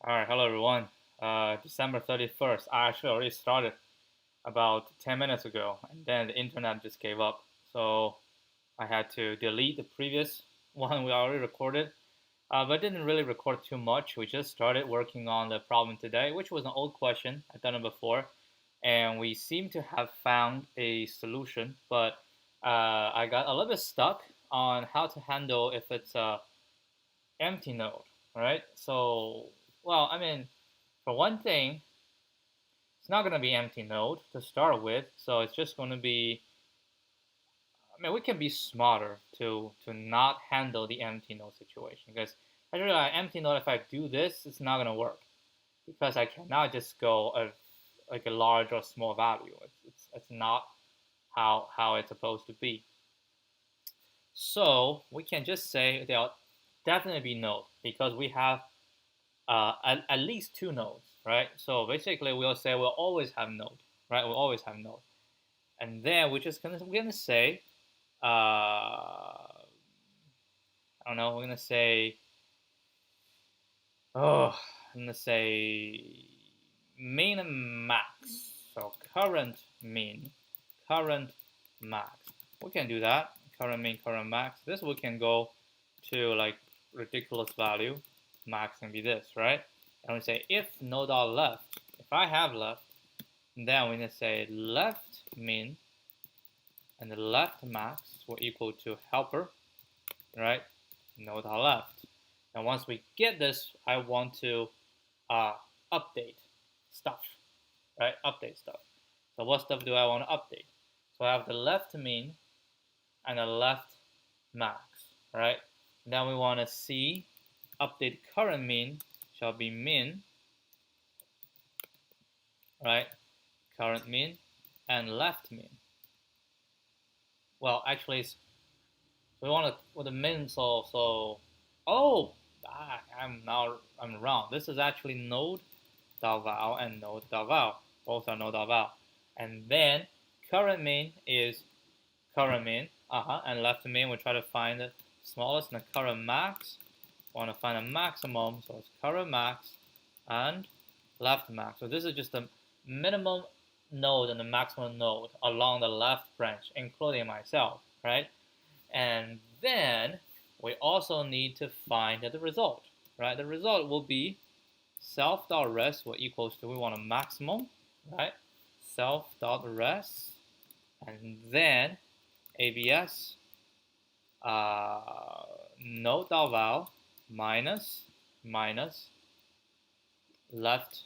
Alright, hello everyone. December 31st. I actually already started about 10 minutes ago, and then the internet just gave up. So I had to delete the previous one we already recorded, but didn't really record too much. We just started working on the problem today, which was an old question. I've done it before, and we seem to have found a solution, but I got a little bit stuck on how to handle if it's a empty node, right? So, well, I mean, for one thing, it's not going to be empty node to start with, so it's just going to be, I mean, we can be smarter to not handle the empty node situation, because I realize empty node, if I do this, it's not going to work, because I cannot just go like a large or small value. It's not how it's supposed to be. So we can just say there'll definitely be node, because we have at least two nodes, right? So basically, we'll say we'll always have node, right? We'll always have node, and then we're gonna say, I don't know, we're gonna say, oh, I'm gonna say min and max. So current min, current max. We can do that. Current min, current max. This we can go to like ridiculous value. Max can be this, right? And we say if node dot left. If I have left, then we're gonna say left min and the left max will equal to helper, right? Node dot left. And once we get this, I want to update stuff, right? Update stuff. So what stuff do I want to update? So I have the left min and the left max, right? Then we want to see update current min shall be min, right? Current min and left min. Well, actually, we want to with the min. So oh, I'm wrong. This is actually node dot val and node dot val. Both are node dot val. And then current min is current min, and left min we try to find the smallest, and the current max we want to find a maximum, so it's current max and left max. So this is just the minimum node and the maximum node along the left branch, including myself, right? And then we also need to find the result, right? The result will be self.res will equals to, we want a maximum, right? Self.res, and then abs node.val minus left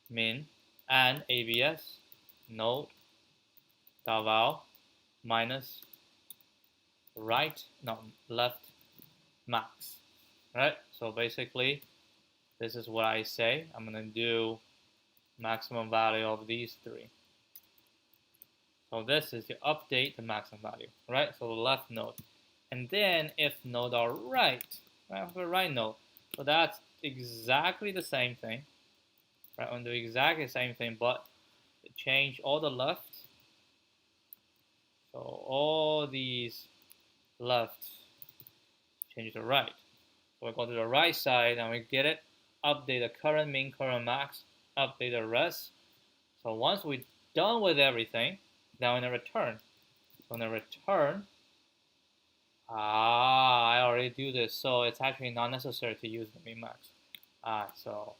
min and abs node.val minus left max, right? So basically, this is what I say. I'm gonna do maximum value of these three. So this is to update the maximum value, right? So the left node. And then if node are right, the right node. So that's exactly the same thing, right? I'm gonna do exactly the same thing, but change all the left. So all these left change to right. So we go to the right side and we get it, update the current min, current max, update the rest. So once we're done with everything, now in the return. So in the return, I already do this, so it's actually not necessary to use the min max. So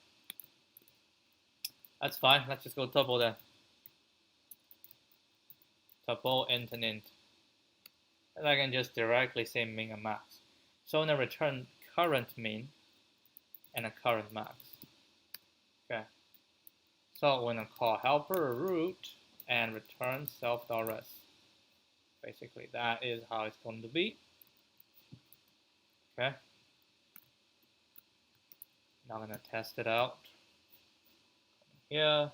that's fine. Let's just go tuple then. Tuple int and int. And I can just directly say min and max. So in the return current min and a current max. Okay. So we're gonna call helper root and return self.res. Basically, that is how it's going to be. Okay. Now I'm gonna test it out. Here.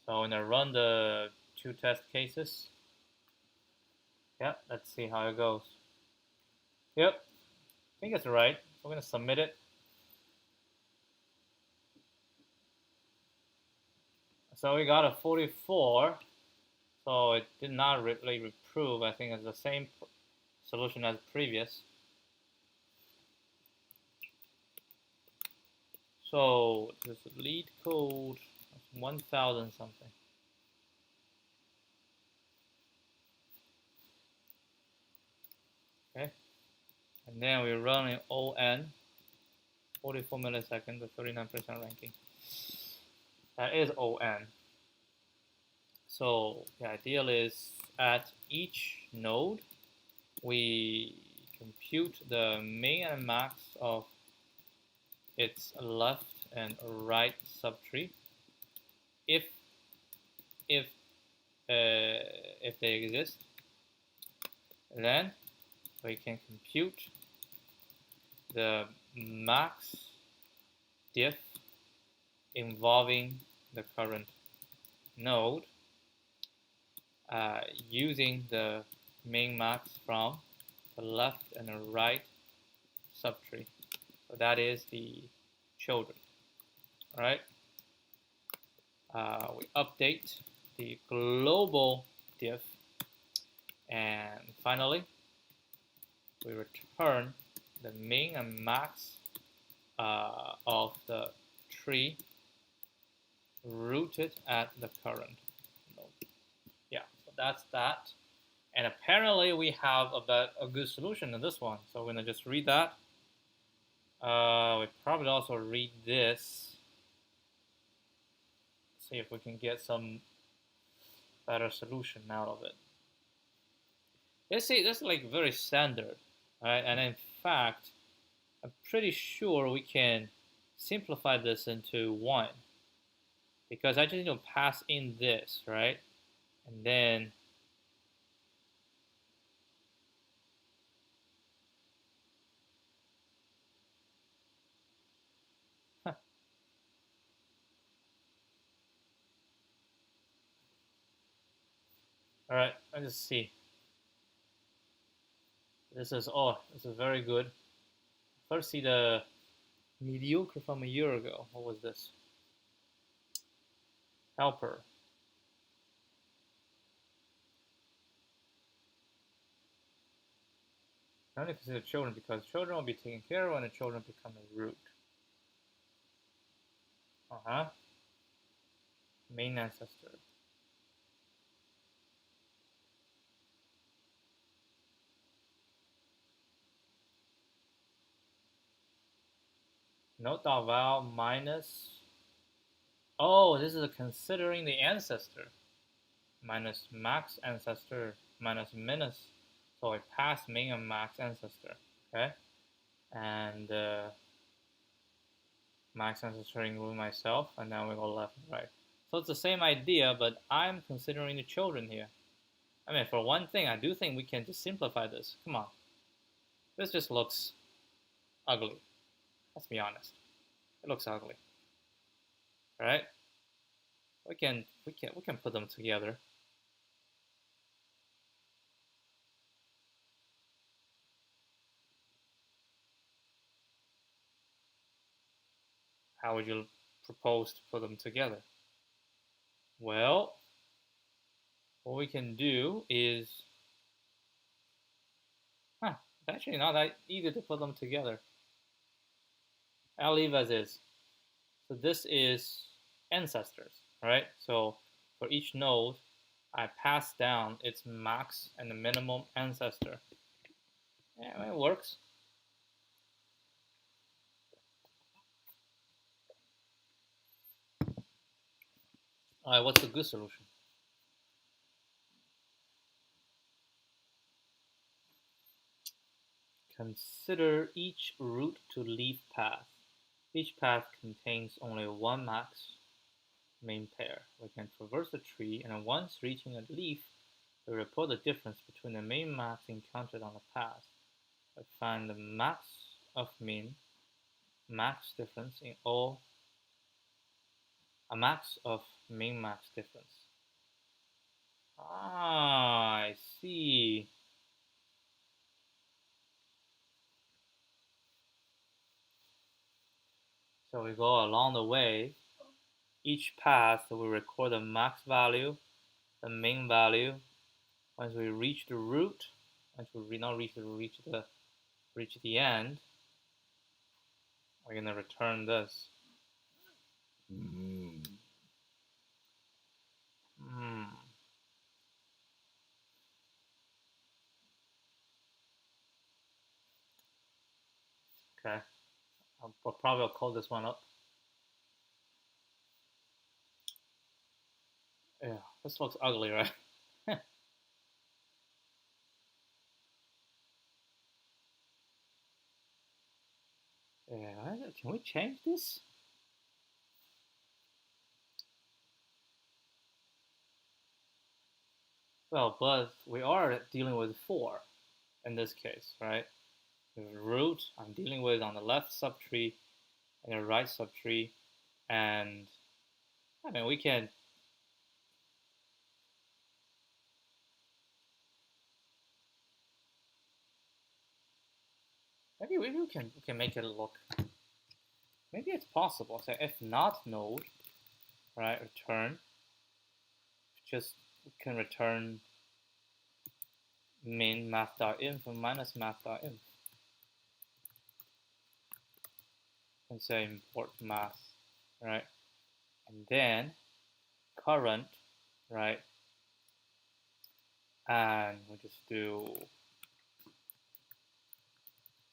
So I'm gonna run the two test cases. Yeah, let's see how it goes. Yep, I think it's right. So we're gonna submit it. So we got a 44. So it did not really reprove. I think it's the solution as previous. So this LeetCode 1000 something. Okay, and then we're running on 44 milliseconds with 39% ranking. That is on. So the ideal is at each node we compute the min and max of its left and right subtree if they exist. Then we can compute the max diff involving the current node using the min max from the left and the right subtree. So that is the children. All right. We update the global diff, and finally we return the min and max of the tree rooted at the current node. Yeah, so that's that. And apparently we have a good solution in this one. So we're gonna just read that. We probably also read this. See if we can get some better solution out of it. This is like very standard, right? And in fact, I'm pretty sure we can simplify this into one, because I just need to pass in this, right? And then all right, let's just see. This is very good. First, see the mediocre from a year ago. What was this? Helper. I only consider children because children will be taken care of when the children become a root. Main ancestor. Note the val minus. Oh, this is considering the ancestor. Minus max ancestor minus minus. So I pass min and max ancestor. Okay? And max ancestor include myself, and then we go left and right. So it's the same idea, but I'm considering the children here. I mean, for one thing, I do think we can just simplify this. Come on. This just looks ugly. Let's be honest. It looks ugly. Right? We can put them together. How would you propose to put them together? Well, what we can do is, it's actually not that easy to put them together. I'll leave as is. So this is ancestors, right? So for each node, I pass down its max and the minimum ancestor. Yeah, it works. All right, what's the good solution? Consider each root to leaf path. Each path contains only one max main pair. We can traverse the tree, and once reaching a leaf, we report the difference between the main max encountered on the path. We find the max of min, max difference in all, a max of min max difference. I see. So we go along the way. Each path we record the max value, the min value. Once we reach the root, once we now reach the end, we're gonna return this. Okay, I'll probably call this one up. Yeah, this looks ugly, right? Yeah, can we change this? Well, but we are dealing with 4 in this case, right? The root I'm dealing with on the left subtree and the right subtree, and I mean we can maybe we can make it look. Maybe it's possible. So if not node, right? Return. Just we can return min math.inf minus math.inf. And say import math, right? And then current, right? And we'll just do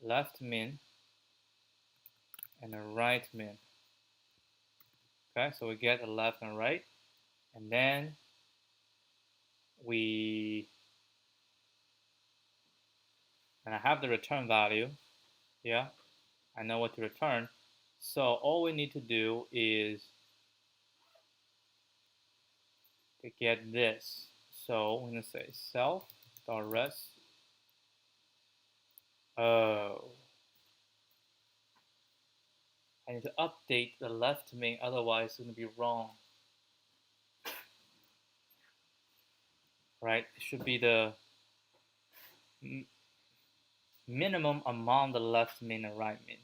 left min and a right min. Okay, so we get a left and right, and then I have the return value. Yeah, I know what to return. So all we need to do is to get this. So we're gonna say self.res. Oh, I need to update the left min, otherwise it's gonna be wrong. Right? It should be the minimum among the left min and right min,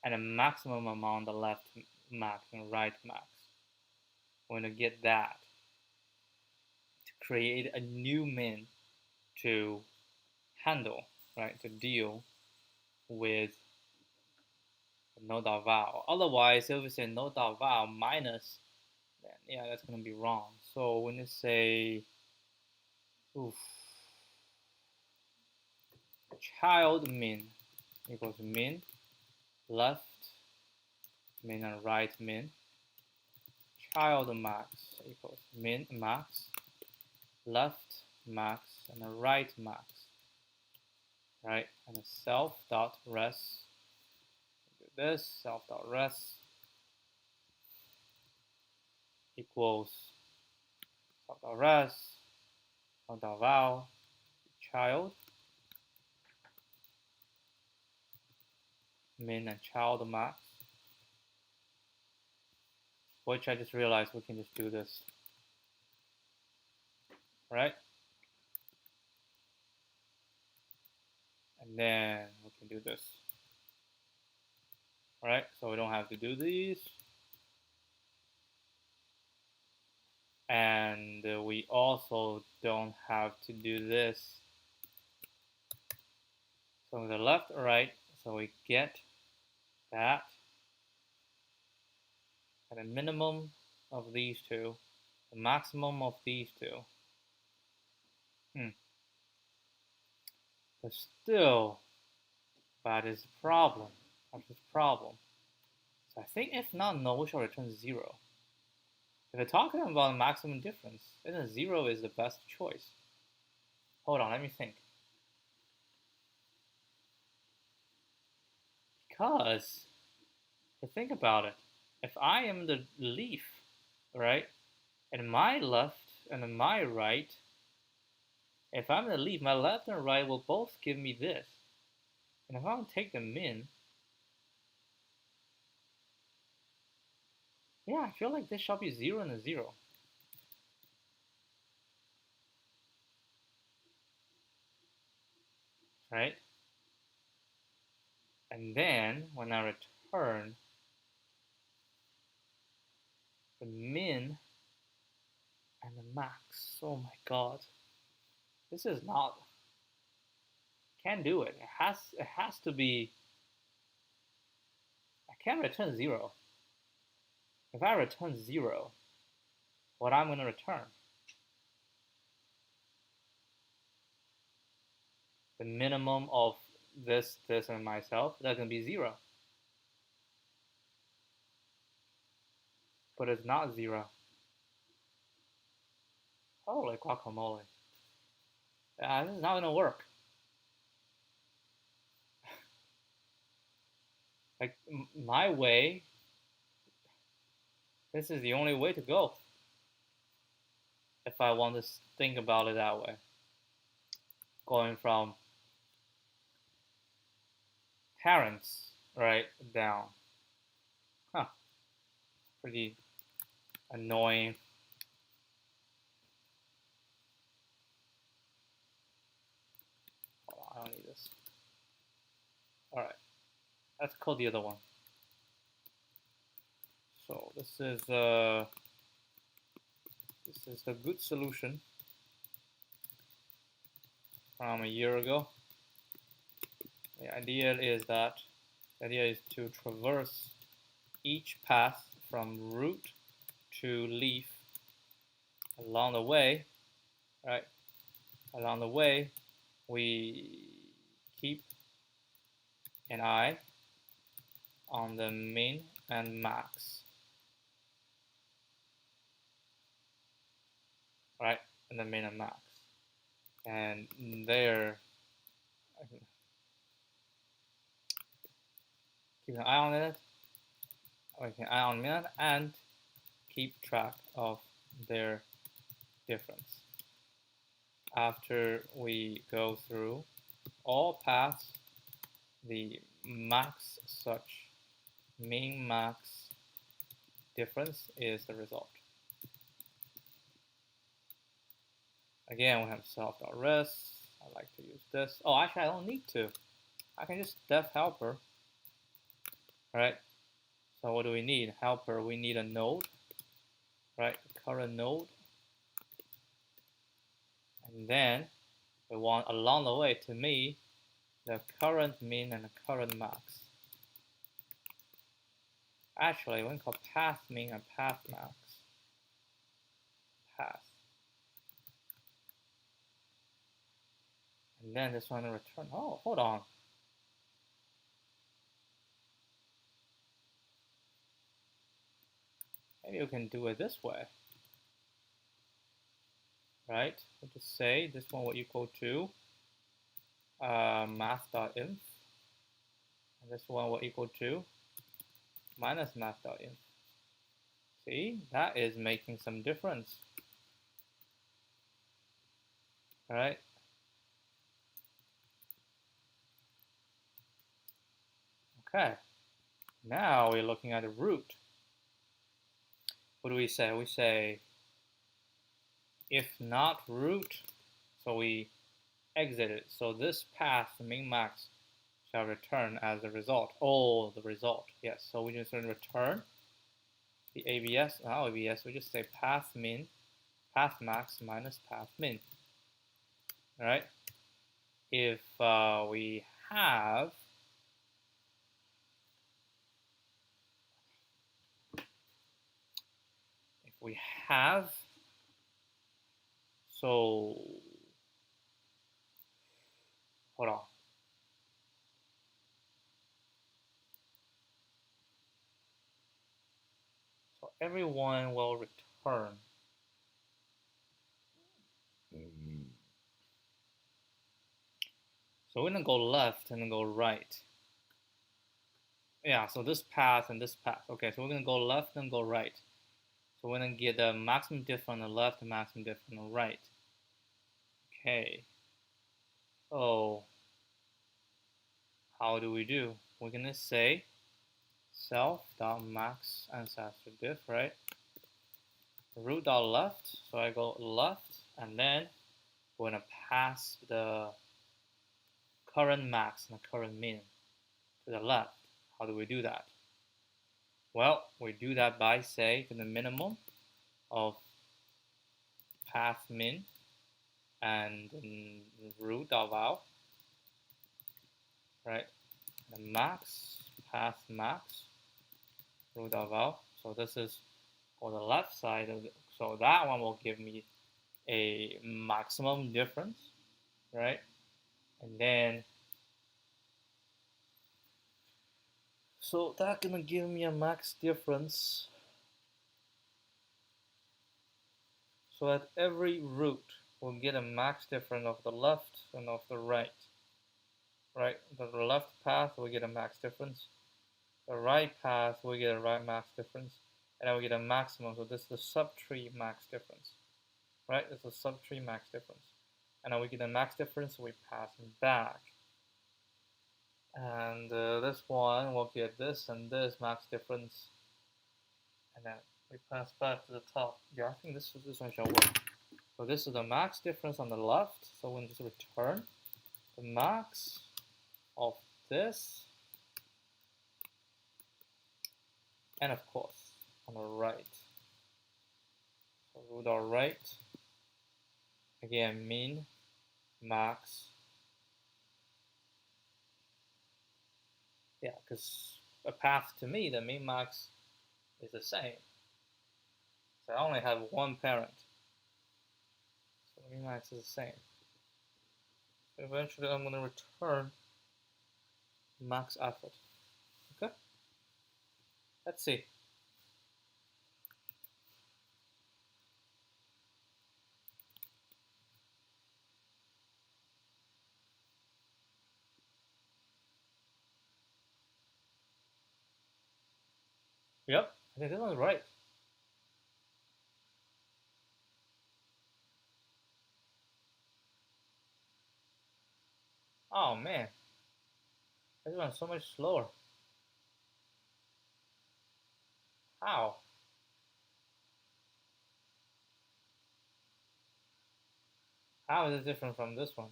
and a maximum among the left max and right max. We're gonna get that to create a new min to handle, right? To deal with no.val. Otherwise, if we say no.val minus, then yeah, that's gonna be wrong. So when you say child min equals min left min and right min, child max equals min max left max and a right max, right? And a self.res, do this, self.res equals self.res self.val child min and child max, which I just realized we can just do this, right? And then we can do this, right? So we don't have to do these. And we also don't have to do this. So the left or right, so we get that at a minimum of these two, the maximum of these two. But still, that is a problem. That's the problem. So I think if not null, we shall return 0. If we're talking about maximum difference, then 0 is the best choice. Hold on, let me think. Because, if you think about it, if I am the leaf, right, and my left and my right, if I'm the leaf, my left and right will both give me this. And if I don't take the min, yeah, I feel like this shall be 0 and a 0. Right? And then when I return the min and the max, oh my god, this is not can't do it. It has to be. I can't return 0. If I return 0, what I'm going to return? The minimum of this, and myself, that's going to be 0. But it's not 0. Holy guacamole. This is not going to work. Like, my way, this is the only way to go. If I want to think about it that way. Going from parents, right, down. Huh. Pretty annoying. Hold on, I don't need this. Alright. Let's code the other one. So this is the good solution from a year ago. The idea is to traverse each path from root to leaf. Along the way, right? Along the way, we keep an eye on the min and max, right? And the min and max, and there, keep an eye on it. We can eye on min and keep track of their difference. After we go through all paths, the max such min max difference is the result. Again, we have self.res. I like to use this. Oh, actually, I don't need to. I can just def helper. Right? So what do we need? Helper, we need a node, right? Current node. And then we want along the way, to me, the current min and the current max. Actually, we can call path min and path max. Path. And then this one return. Oh, hold on. Maybe you can do it this way. Right? We'll just say this one will equal to math.inf. And this one will equal to minus math.inf. See, that is making some difference. All right. Okay. Now we're looking at the root. What do we say? We say if not root, so we exit it. So this path, min max, shall return as a result. Oh, the result. Yes. So we just going to return the ABS. Now ABS, we just say path min, path max minus path min. All right. If we have so hold on. So everyone will return. So we're gonna go left and then go right. Yeah, so this path and this path. Okay, so we're gonna go left and go right. So we're gonna get the maximum diff on the left and maximum diff on the right. Okay. Oh, how do we do? We're gonna say self.max ancestor diff, right? Root.left, so I go left, and then we're gonna pass the current max and the current min to the left. How do we do that? Well, we do that by, say, to the minimum of path min and root of out. right? The max, path max, root of L. So this is for the left side of it. So that one will give me a maximum difference, right? And then, so that's gonna give me a max difference. So at every root, we'll get a max difference of the left and of the right. Right, the left path we get a max difference. The right path we get a right max difference, and then we get a maximum. So this is the subtree max difference. Right, this is a subtree max difference, and then we get a max difference. So we pass back, and this one will get this and this max difference, and then we pass back to the top. Yeah, I think this one shall work. So this is the max difference on the left. So we'll just return the max of this, and of course on the right. So root our right, again min, max. Yeah, because a path to me, the min max is the same. So I only have one parent. So the min max is the same. So eventually I'm going to return max effort. Okay? Let's see. Yep, I think this one's right. Oh man, this one's so much slower. How? How is it different from this one?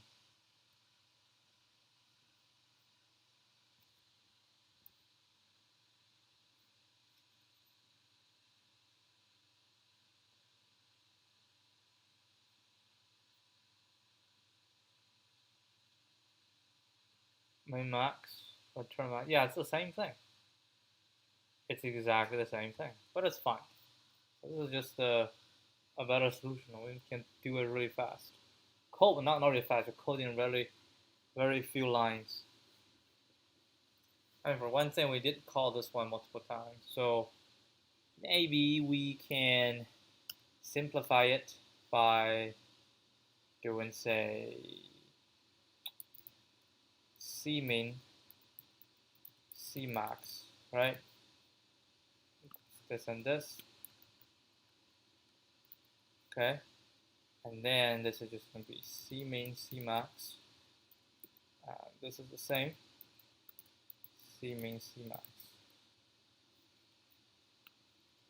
Min max, return max. Yeah, it's the same thing. It's exactly the same thing, but it's fine. So this is just a better solution. We can do it really fast. Code, not really fast, but code in very few lines. And for one thing, we did call this one multiple times, so maybe we can simplify it by doing, say, C min, C max, right? This and this. Okay. And then this is just going to be C min, C max. This is the same. C min, C max.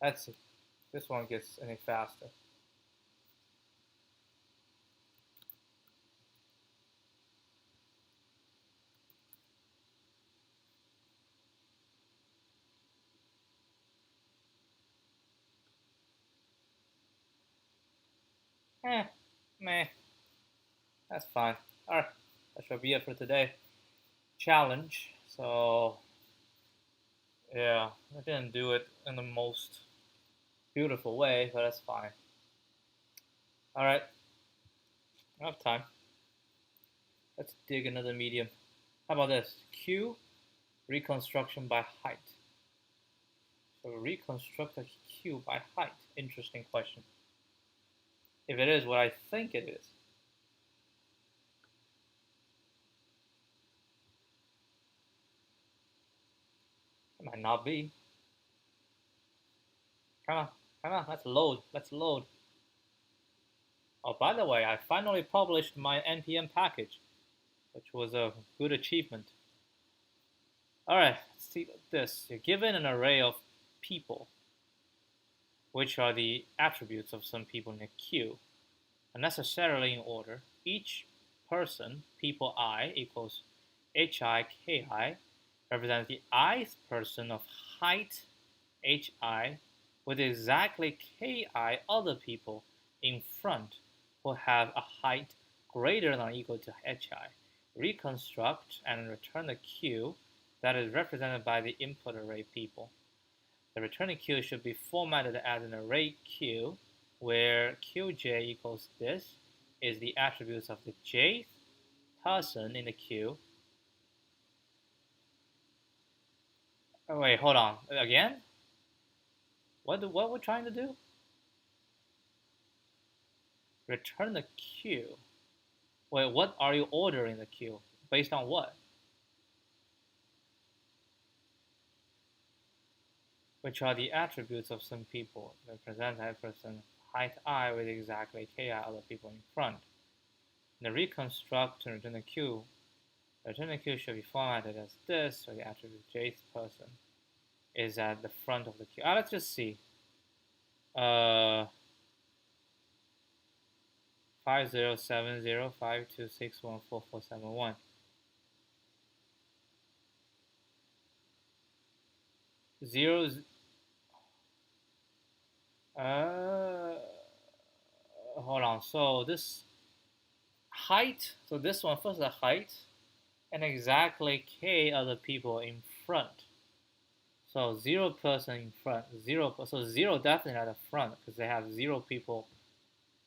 Let's see if this one gets any faster. Meh. That's fine. Alright, that should be it for today. Challenge. So, yeah, I didn't do it in the most beautiful way, but that's fine. Alright, I have time. Let's dig another medium. How about this? Q, reconstruction by height. So reconstruct a Q by height. Interesting question. If it is what I think it is, it might not be. Come on, let's load. Oh, by the way, I finally published my NPM package, which was a good achievement. Alright, let's see this. You're given an array of people, which are the attributes of some people in a queue, unnecessarily in order. Each person, people I, equals hi ki, represents the ith person of height hi, with exactly ki other people in front who have a height greater than or equal to hi. reconstruct and return the Q that is represented by the input array people. The returning Q should be formatted as an array Q, where Qj equals this is the attributes of the jth person in the queue. Oh, wait, hold on. Again? What we're trying to do? Return the queue. Wait, what are you ordering the queue? Based on what? Which are the attributes of some people that present that person height I with exactly ki other people in front. In the reconstruct and return the queue, should be formatted as this, so the attribute jth person is at the front of the queue. Let's just see. 507052614471. Zeros. Hold on. So this height. So this one first, the height, and exactly k other people in front. So 0 person in front, 0. So 0 definitely at the front because they have 0 people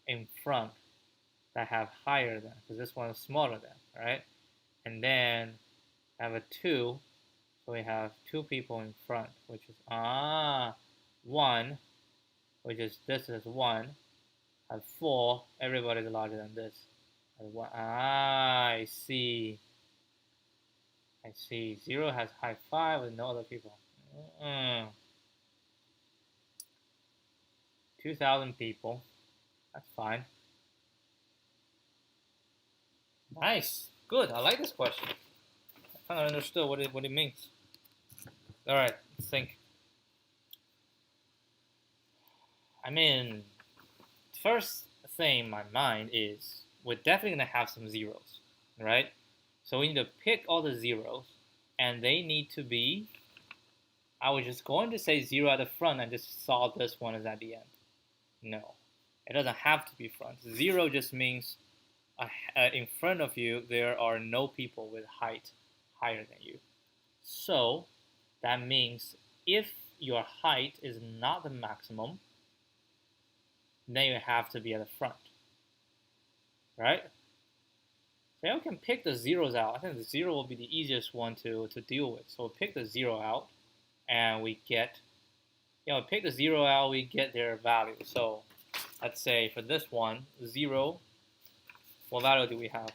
in front that have higher than, because this one is smaller than, right? And then have a 2, so we have 2 people in front, which is 1, which is this is 1. Have 4, everybody is larger than this. Have 1. I see. 0 has height 5 with no other people. 2,000 people. That's fine. Nice. Good. I like this question. I kind of understood what it means. All right. Let's think. I mean, first thing in my mind is we're definitely going to have some zeros, right? So we need to pick all the zeros, and they need to be, I was just going to say 0 at the front and just solve this one as at the end. No, it doesn't have to be front. 0 just means in front of you there are no people with height higher than you. So that means if your height is not the maximum, then you have to be at the front, right? So we can pick the zeros out. I think the 0 will be the easiest one to deal with. So we'll pick the 0 out, and we get, pick the 0 out, we get their value. So let's say for this one, 0, what value do we have?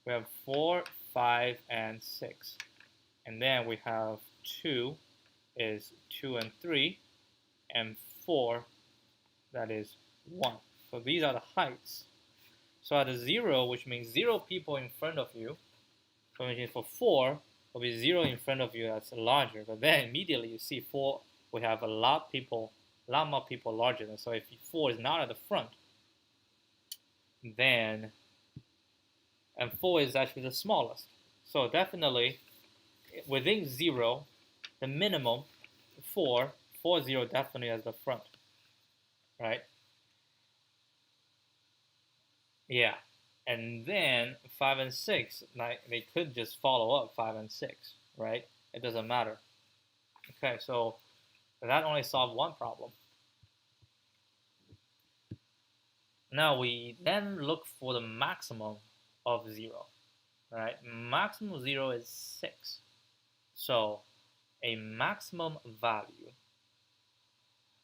We have 4, 5, and 6. And then we have 2 is 2 and 3, and 4, that is 1. So these are the heights. So at a 0, which means 0 people in front of you, so for 4, will be 0 in front of you, that's larger. But then immediately you see 4, we have a lot more people larger than. So if 4 is not at the front, then, and 4 is actually the smallest. So definitely within 0, the minimum 4, 0 definitely as the front, right? Yeah, and then 5 and 6, like they could just follow up 5 and 6, right? It doesn't matter. Okay, so that only solved one problem. Now we then look for the maximum of 0, right? Maximum of 0 is 6. So a maximum value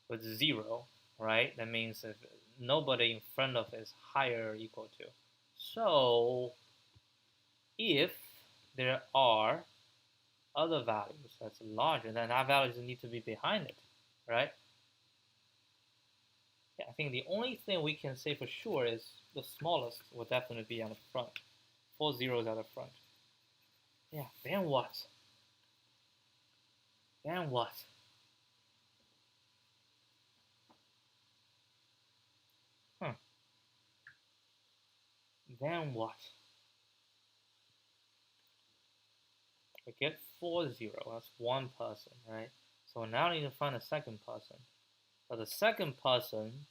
with 0, right? That means if nobody in front of it is higher or equal to. So if there are other values that's larger, then that values need to be behind it, right? Yeah, I think the only thing we can say for sure is the smallest will definitely be on the front. 4 zeros at the front. Yeah, then what? Then what? Then what? We get 4 0, that's one person, right? So now we need to find a second person. But the second person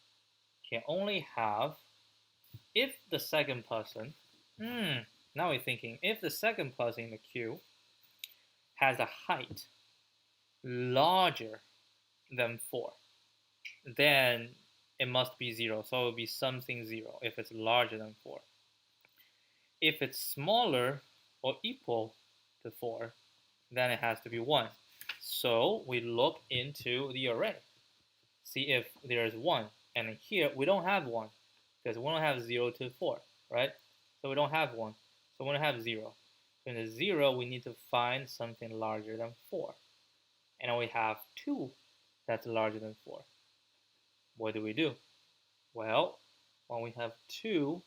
can only have, if the second person, now we're thinking, if the second person in the queue has a height larger than 4, then it must be 0. So it will be something 0 if it's larger than 4. If it's smaller or equal to 4, then it has to be 1. So we look into the array, see if there is 1. And here we don't have 1 because we don't have 0 to 4, right? So we don't have 1. So we don't have 0. So in the 0, we need to find something larger than 4. And we have 2 that's larger than 4. What do? Well, when we have 2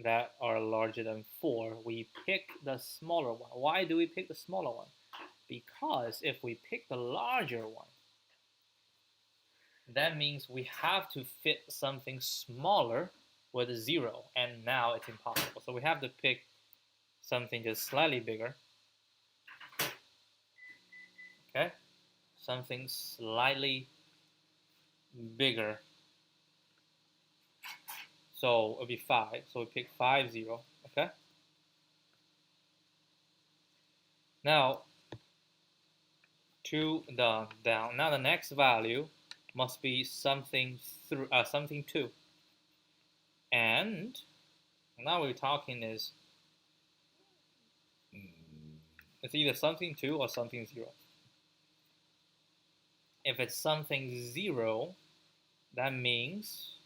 that are larger than 4, we pick the smaller one. Why do we pick the smaller one? Because if we pick the larger one, that means we have to fit something smaller with a 0, and now it's impossible. So we have to pick something just slightly bigger. Okay? Something slightly bigger. So it'll be 5. So we pick 5, 0. Okay? Now, 2 down. Now the next value must be something 2. And now we're talking is it's either something 2 or something 0. If it's something 0, that means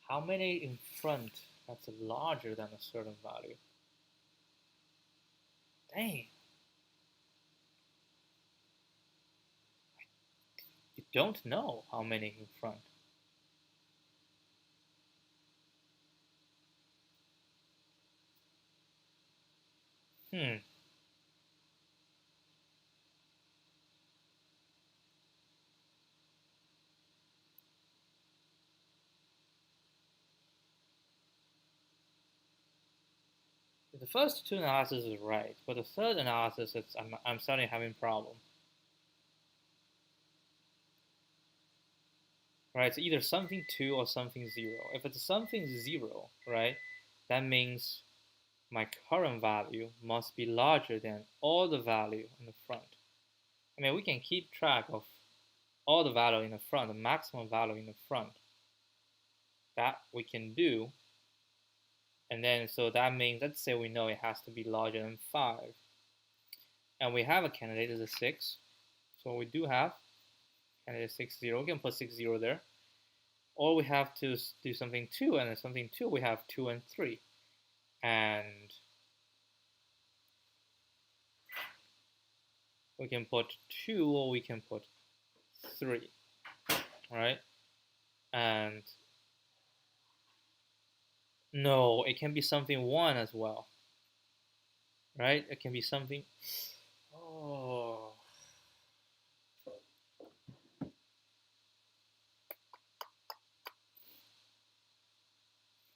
how many in front that's larger than a certain value? Dang. You don't know how many in front. The first 2 analysis is right, but the third analysis, I'm starting having problem. Right, it's either something 2 or something 0. If it's something 0, right, that means my current value must be larger than all the value in the front. I mean, we can keep track of all the value in the front, the maximum value in the front. That we can do. And then, so that means, let's say we know it has to be larger than 5. And we have a candidate as a 6. So we do have candidate 6, 0. We can put 6, 0 there. Or we have to do something 2, and then something 2, we have 2 and 3. And we can put 2 or we can put 3, right? And no, it can be something 1 as well, right? It can be something,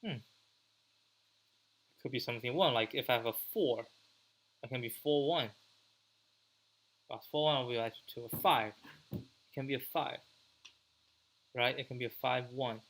It could be something 1, like if I have a 4, it can be 4, 1. Plus 4, 1 will be like to a 5. It can be a 5, right? It can be a 5, 1.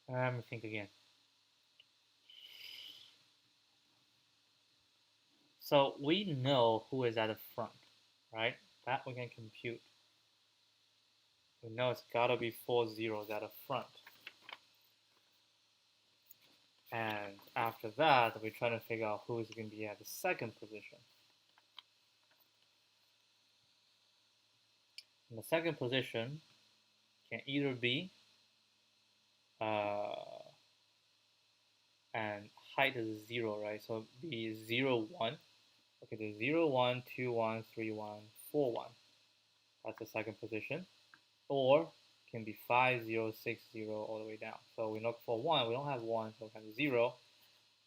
Let me think again. So we know who is at the front, right? That we can compute. We know it's gotta be 4 zeros at the front. And after that, we're trying to figure out who is going to be at the second position. And the second position can either be and height is 0, right? So be 0, 1. Okay, the 0, 1, 2, 1, 3, 1, 4, 1. That's the second position. Or can be 5, 0, 6, 0 all the way down. So we look for 1. We don't have 1, so we have 0.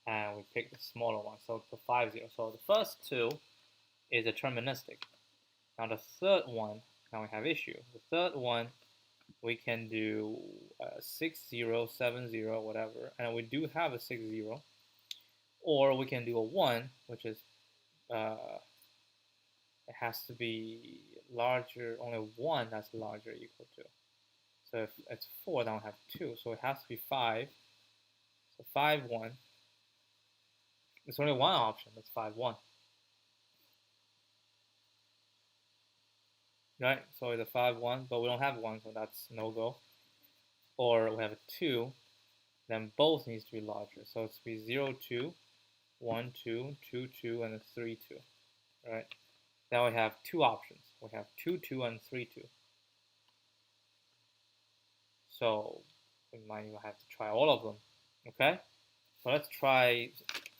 And we pick the smaller one. So the 5, 0. So the first two is deterministic. Now the third one, now we have issue. The third one, we can do 6, 0, 7, 0, whatever. And we do have a 6, 0. Or we can do a 1, which is, it has to be larger, only 1 that's larger equal to. So if it's 4, then we have 2. So it has to be 5. So 5, 1. There's only one option, that's 5, 1. Right? So it's a 5, 1, but we don't have 1, so that's no go. Or we have a 2, then both needs to be larger. So it's be 0, 2, 1, 2, 2, 2, and a 3, 2. Right? Now we have two options. We have 2, 2, and 3, 2. So we might even have to try all of them. Okay? So let's try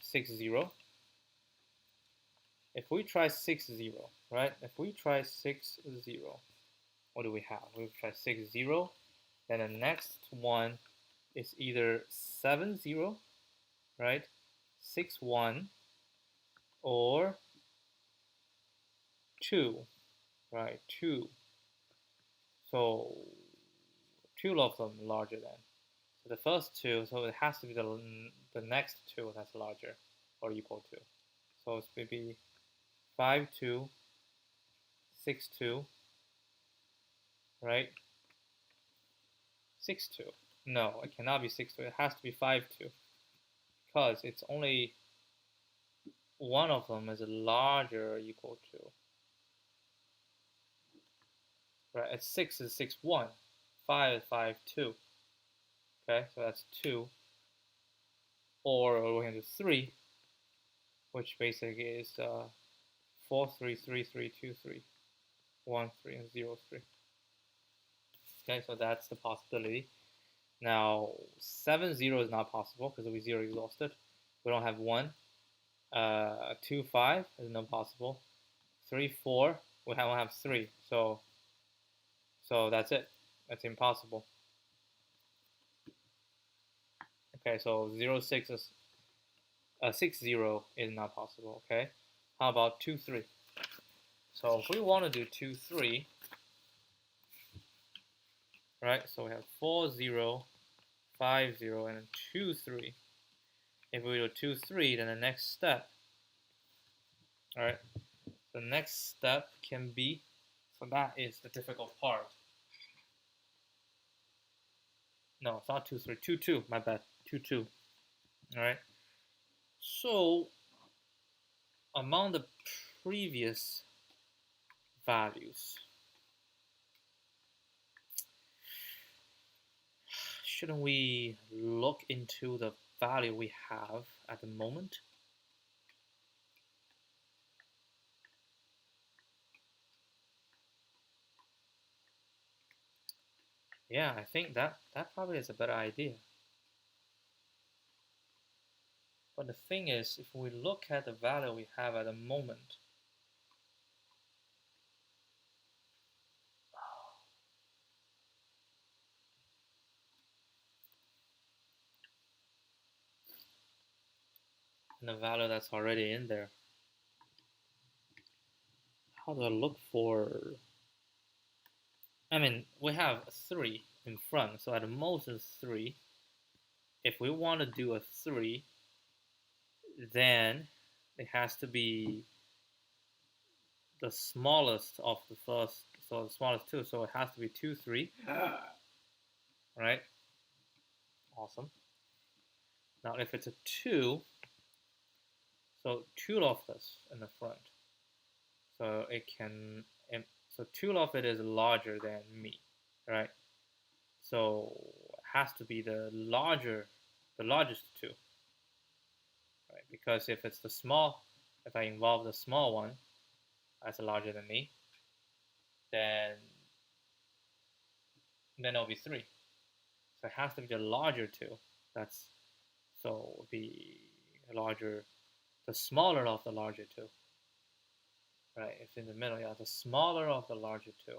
6, 0. If we try 6, 0, right? If we try 6, 0, what do we have? We try 6, 0. Then the next one is either 7, 0, right? 6, 1, or 2, right? 2. So two of them larger than. So the first two, so it has to be the next two that's larger or equal to. So it's maybe 5, 2, 6, 2, right? 6, 2. No, it cannot be 6, 2. It has to be 5, 2. Because it's only one of them is larger or equal to. Right, it's 6 is 6, 1. 5 is 5, 2. Okay, so that's 2. Or we can do 3, which basically is 4, 3, 3, 3, 2, 3, 1, 3, and 0, 3. Okay, so that's the possibility. Now, 7, 0 is not possible because we 0 exhausted. We don't have 1. 2, 5 is not possible. 3, 4, we don't have 3. So that's it. That's impossible. Okay, so 0, 6 is 6, 0 is not possible. Okay, how about 2, 3? So if we want to do 2, 3, right? So we have 4, 0, 5, 0, and 2, 3. If we do 2, 3, then the next step, all right, the next step can be, so that is the difficult part. No, it's not 2, 3, 2, 2, my bad, 2, 2, all right? So among the previous values, shouldn't we look into the value we have at the moment? Yeah, I think that probably is a better idea. But the thing is, if we look at the value we have at the moment, and the value that's already in there, how do I look for? I mean, we have 3 in front, so at the most is 3. If we want to do a 3, then it has to be the smallest of the first, so the smallest 2, so it has to be 2, 3. Right? Awesome. Now if it's a 2, so 2 of this in the front. So it can, so 2 of it is larger than me, right? So it has to be the largest 2, right? Because if it's the small, if I involve the small one that's larger than me, then it'll be 3. So it has to be the larger 2. That's, so it would be larger, the smaller of the larger 2. right? It's in the middle, yeah, the smaller of the larger two.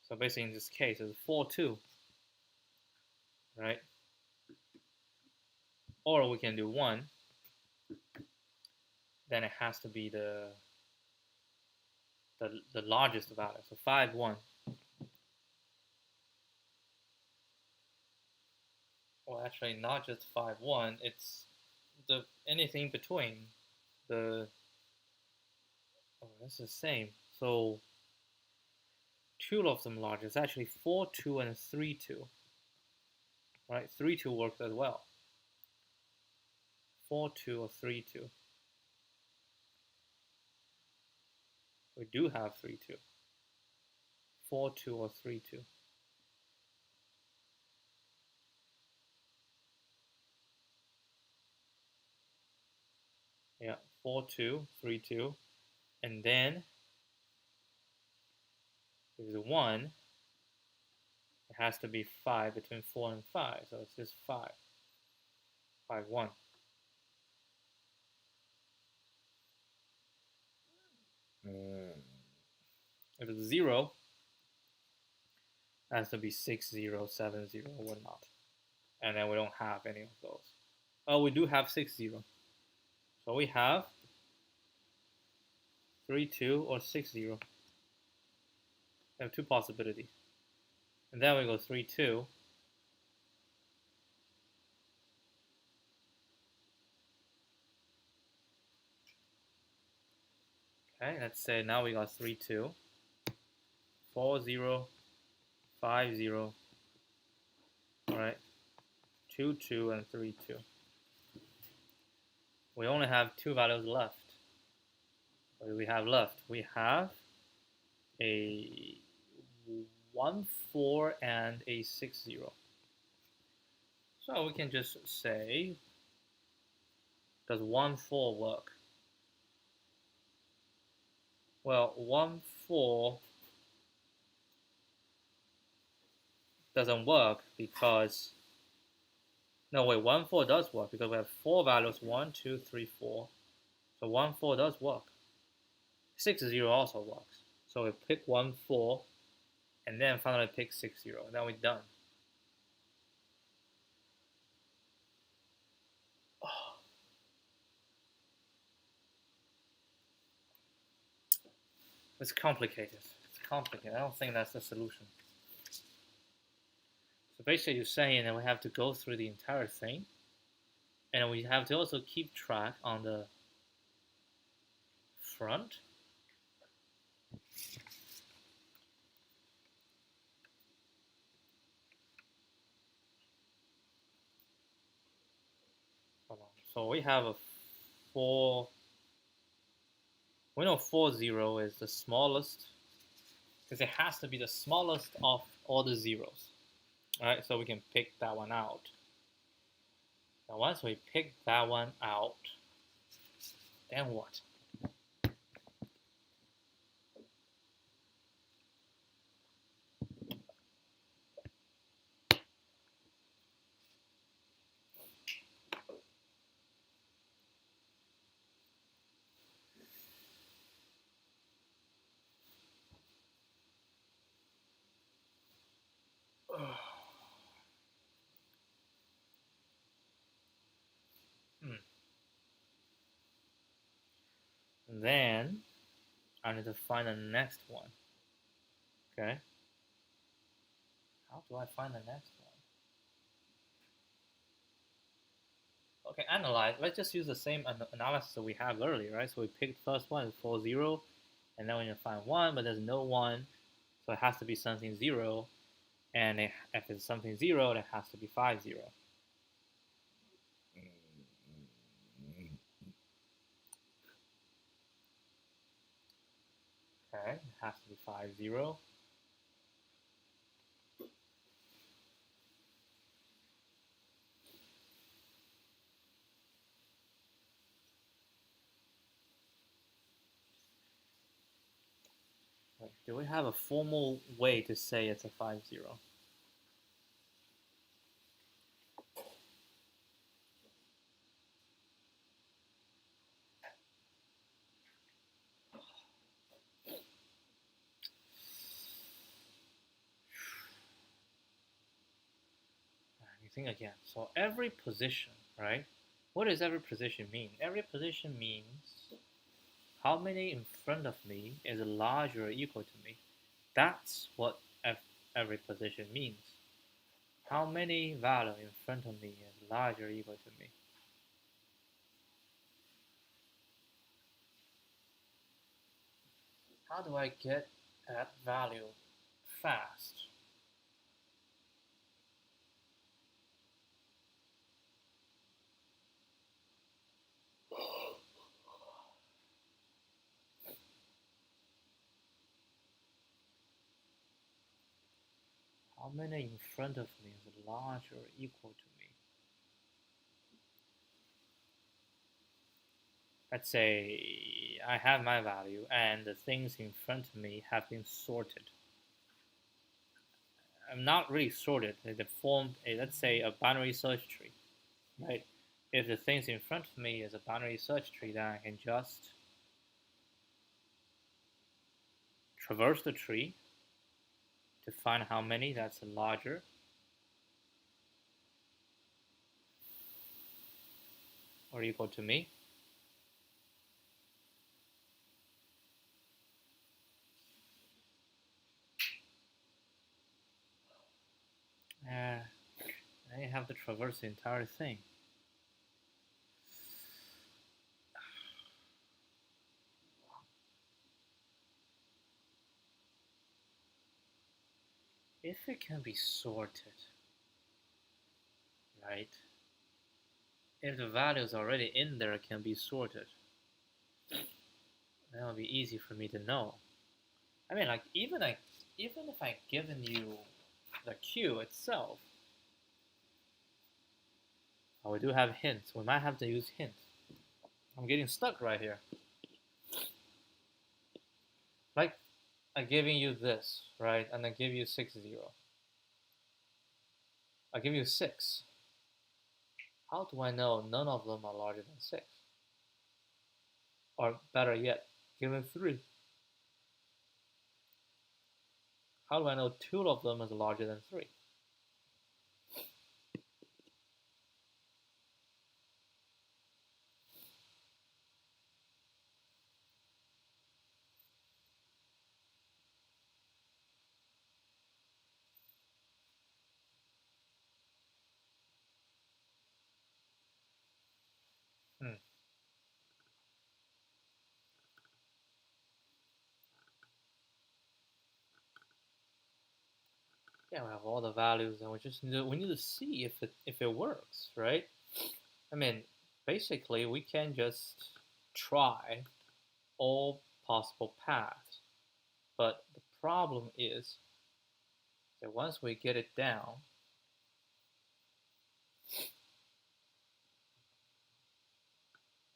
So basically in this case, it's 4, 2, right? Or we can do 1, then it has to be the largest value, so 5, 1. Well, actually, not just 5, 1, it's the anything between the, oh, that's the same. So two of them large. It's actually 4, 2, and 3, 2. Right? 3, 2 works as well. 4, 2, or 3, 2. We do have 3, 2. 4, 2, or 3, 2. Yeah, 4, 2, 3, 2. And then there's a 1. It has to be 5 between 4 and 5. So it's just 5. 5, 1. If it's 0, it has to be 6, 0, 7, 0, or whatnot. And then we don't have any of those. Oh, we do have 6, 0. So we have 3, 2, or 6, 0. We have two possibilities. And then we go 3, 2. Okay, let's say now we got 3, 2. 4, 0, 5, 0. Alright. 2, 2, and 3, 2. We only have two values left. What do we have left? We have a 1, 4, and a 6, 0. So we can just say, does 1, 4 work? Well, 1, 4 doesn't work because, no wait, 1, 4 does work because we have 4 values, 1, 2, 3, 4. So 1, 4 does work. 6, 0 also works. So we pick 1, 4, and then finally pick 6, 0. Then we're done. Oh. It's complicated. It's complicated. I don't think that's the solution. So basically you're saying that we have to go through the entire thing, and we have to also keep track on the front. So we have a 4. We know 4, 0 is the smallest because it has to be the smallest of all the zeros. Alright, so we can pick that one out. Now once we pick that one out, then what? Then I need to find the next one. Okay. How do I find the next one? Okay, analyze. Let's just use the same analysis that we have earlier, right? So we picked the first one, 4, 0, and then we need to find 1, but there's no 1, so it has to be something 0, and if it's something 0, it has to be 5, 0. Okay, it has to be 5, 0. Do we have a formal way to say it's a 5, 0? think again. So every position, right? What does every position mean? Every position means how many in front of me is larger or equal to me. That's what every position means. How many value in front of me is larger or equal to me. How do I get that value fast? How many in front of me is larger or equal to me? Let's say I have my value and the things in front of me have been sorted. I'm not really sorted. They formed a, let's say, a binary search tree, right? If the things in front of me is a binary search tree, then I can just traverse the tree to find how many that's larger or equal to me. I have to traverse the entire thing. If it can be sorted, right? If the values already in there can be sorted, that would be easy for me to know. I mean, like even if I've given you the Q itself, we do have hints. We might have to use hints. I'm getting stuck right here. Like I'm giving you this, right? And I give you 6, 0. I give you 6. How do I know none of them are larger than 6? Or better yet, given 3. How do I know 2 of them is larger than 3? Yeah, we have all the values, and we need to see if it works, right? I mean, basically, we can just try all possible paths, but the problem is that once we get it down,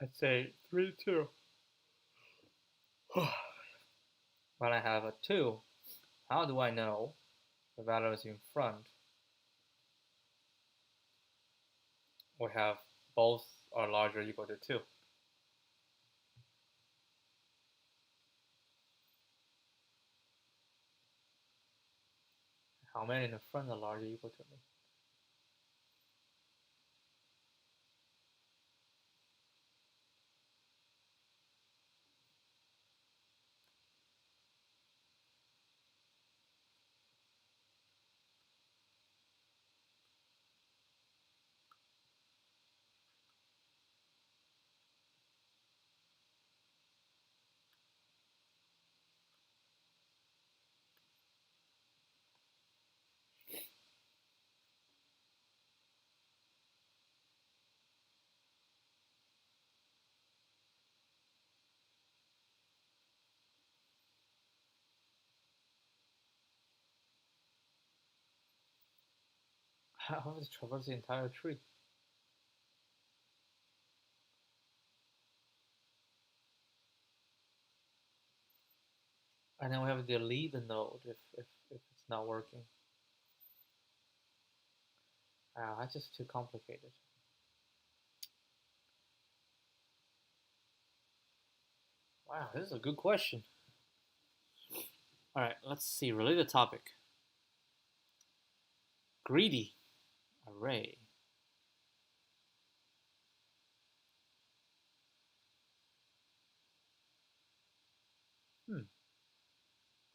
let's say 3, 2. When I have a 2, how do I know the values in front we have both are larger or equal to 2? How many in the front are larger or equal to me? How does traverse the entire tree? And then we have to delete the node if it's not working. That's just too complicated. Wow, this is a good question. All right, let's see. Related topic. Greedy. array.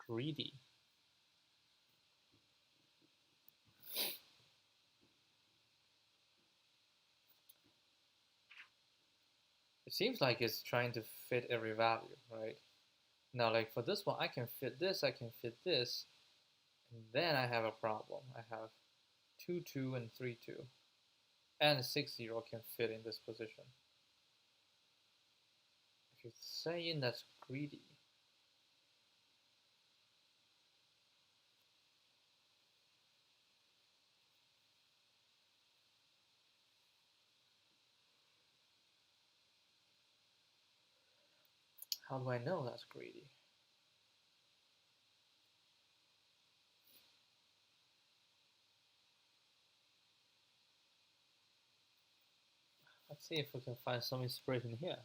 Greedy. It seems like it's trying to fit every value, right? Now, like for this one, I can fit this, I can fit this, and then I have a problem. I have 2, 2, and 3, 2. And 6, 0 can fit in this position. If you're saying that's greedy, how do I know that's greedy? Let's see if we can find some inspiration here.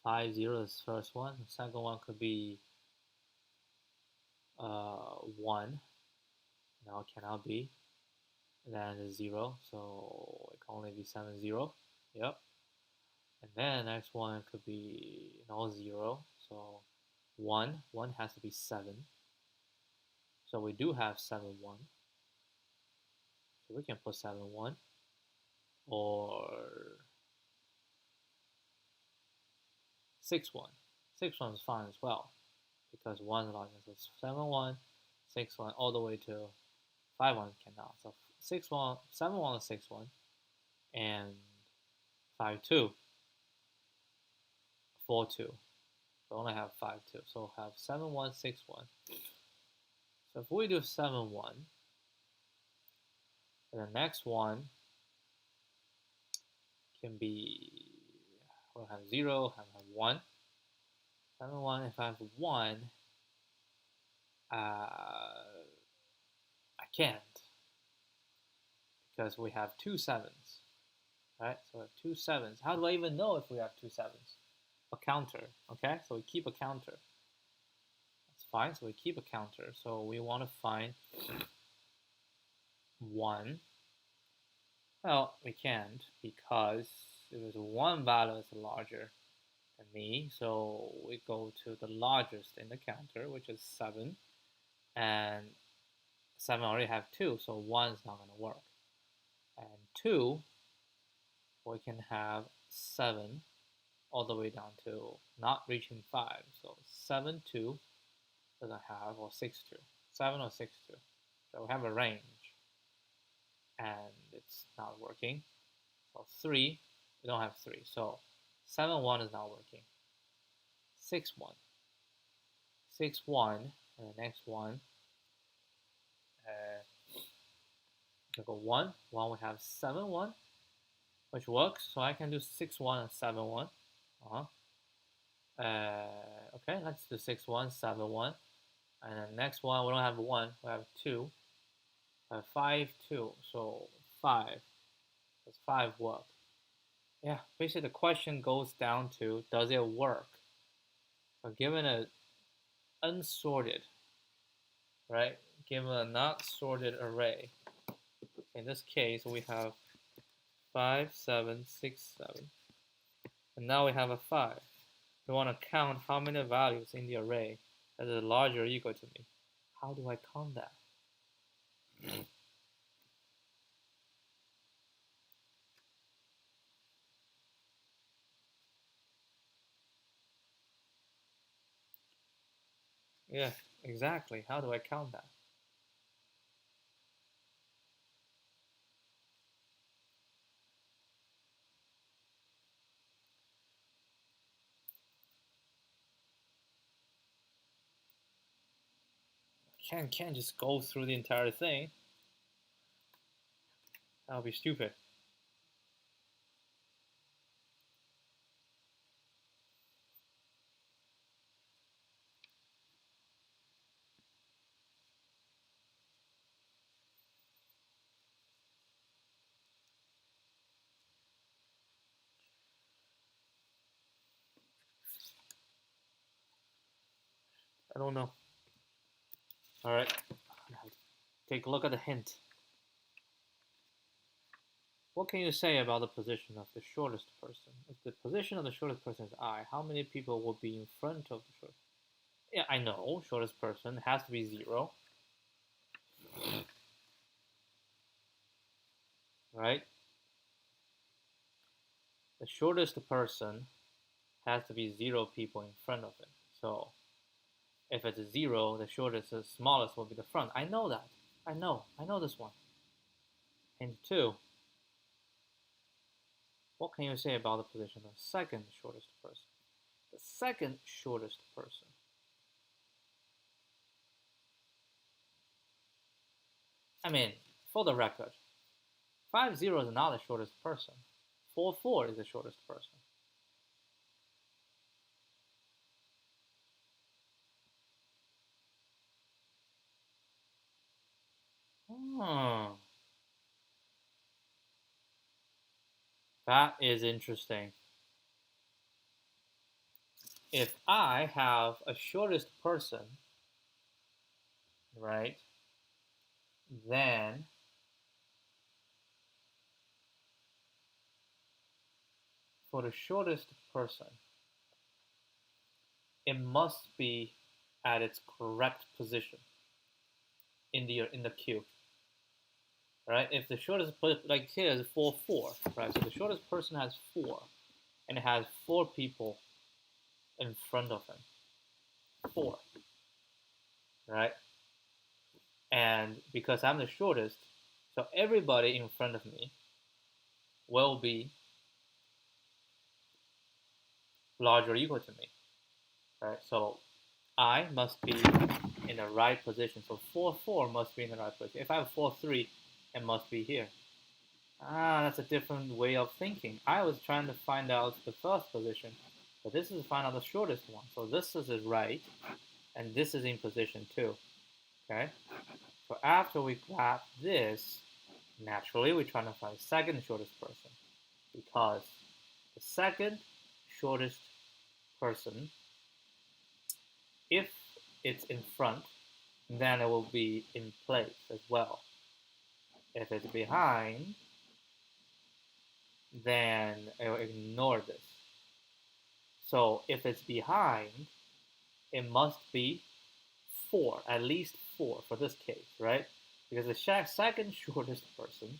5, 0 is the first one. The second one could be 1. No, it cannot be. And then 0, so it can only be 7, 0. Yep. And then the next one could be 0. So 1 has to be 7. So we do have 7, 1. So we can put 7, 1. Or 6, 1. 6, 1 is fine as well, because 1 is larger. So 7, 1, 6, 1, all the way to 5, 1 cannot. So 6, 1, 7, 1 is 6, 1, and 5, 2, 4, 2. We only have 5, 2. So have 7, 1, 6, 1. So if we do 7, 1, then the next one can be, we'll have 0, have 1. 7, 1, if I have 1, I can't, because we have 2 7s, right? So we have 2 7s. How do I even know if we have 2 7s? A counter, okay? So we keep a counter. That's fine, so we keep a counter. So we want to find 1. Well, we can't, because there is one value that's larger than me. So we go to the largest in the counter, which is 7. And 7 already have 2, so 1 is not going to work. And 2, we can have 7 all the way down to not reaching 5. So 7, 2 doesn't have, or 6, 2. 7 or 6, 2. So we have a range, and it's not working. So 3, we don't have 3. So 7, 1 is not working. 6, 1. 6, 1, and the next one, we go 1. 1, we have 7, 1, which works. So I can do 6, 1, and 7, 1. Okay, let's do 6, 1, 7, 1. And then next one, we don't have 1, we have 2. 5, 2, so 5. Does 5 work? Yeah, basically the question goes down to, does it work? So given an unsorted, right? Given a not sorted array, in this case we have 5, 7, 6, 7. And now we have a 5. We want to count how many values in the array that is larger or equal to me. How do I count that? Yeah, exactly. How do I count that? Can't just go through the entire thing. That would be stupid. I don't know. All right, take a look at the hint. What can you say about the position of the shortest person? If the position of the shortest person is I, how many people will be in front of the shortest? Yeah, I know, shortest person has to be 0, right? The shortest person has to be 0 people in front of it. So if it's 0, the shortest, the smallest will be the front. I know that. I know this one. Hint 2. What can you say about the position of the second shortest person? The second shortest person. I mean, for the record, 50 is not the shortest person. 44 is the shortest person. That is interesting. If I have a shortest person, right, then for the shortest person, it must be at its correct position in the queue. Right? If the shortest, like here is 4, 4, right? So the shortest person has 4, and it has 4 people in front of him. 4, right? And because I'm the shortest, so everybody in front of me will be larger or equal to me, right? So I must be in the right position. So 4, 4 must be in the right position. If I have 4, 3, it must be here. That's a different way of thinking. I was trying to find out the first position, but this is to find out the shortest one. So this is right, and this is in position 2. Okay? So after we grab this, naturally we're trying to find the second shortest person, because the second shortest person, if it's in front, then it will be in place as well. If it's behind, then it will ignore this. So if it's behind, it must be 4, at least 4 for this case, right? Because the second shortest person,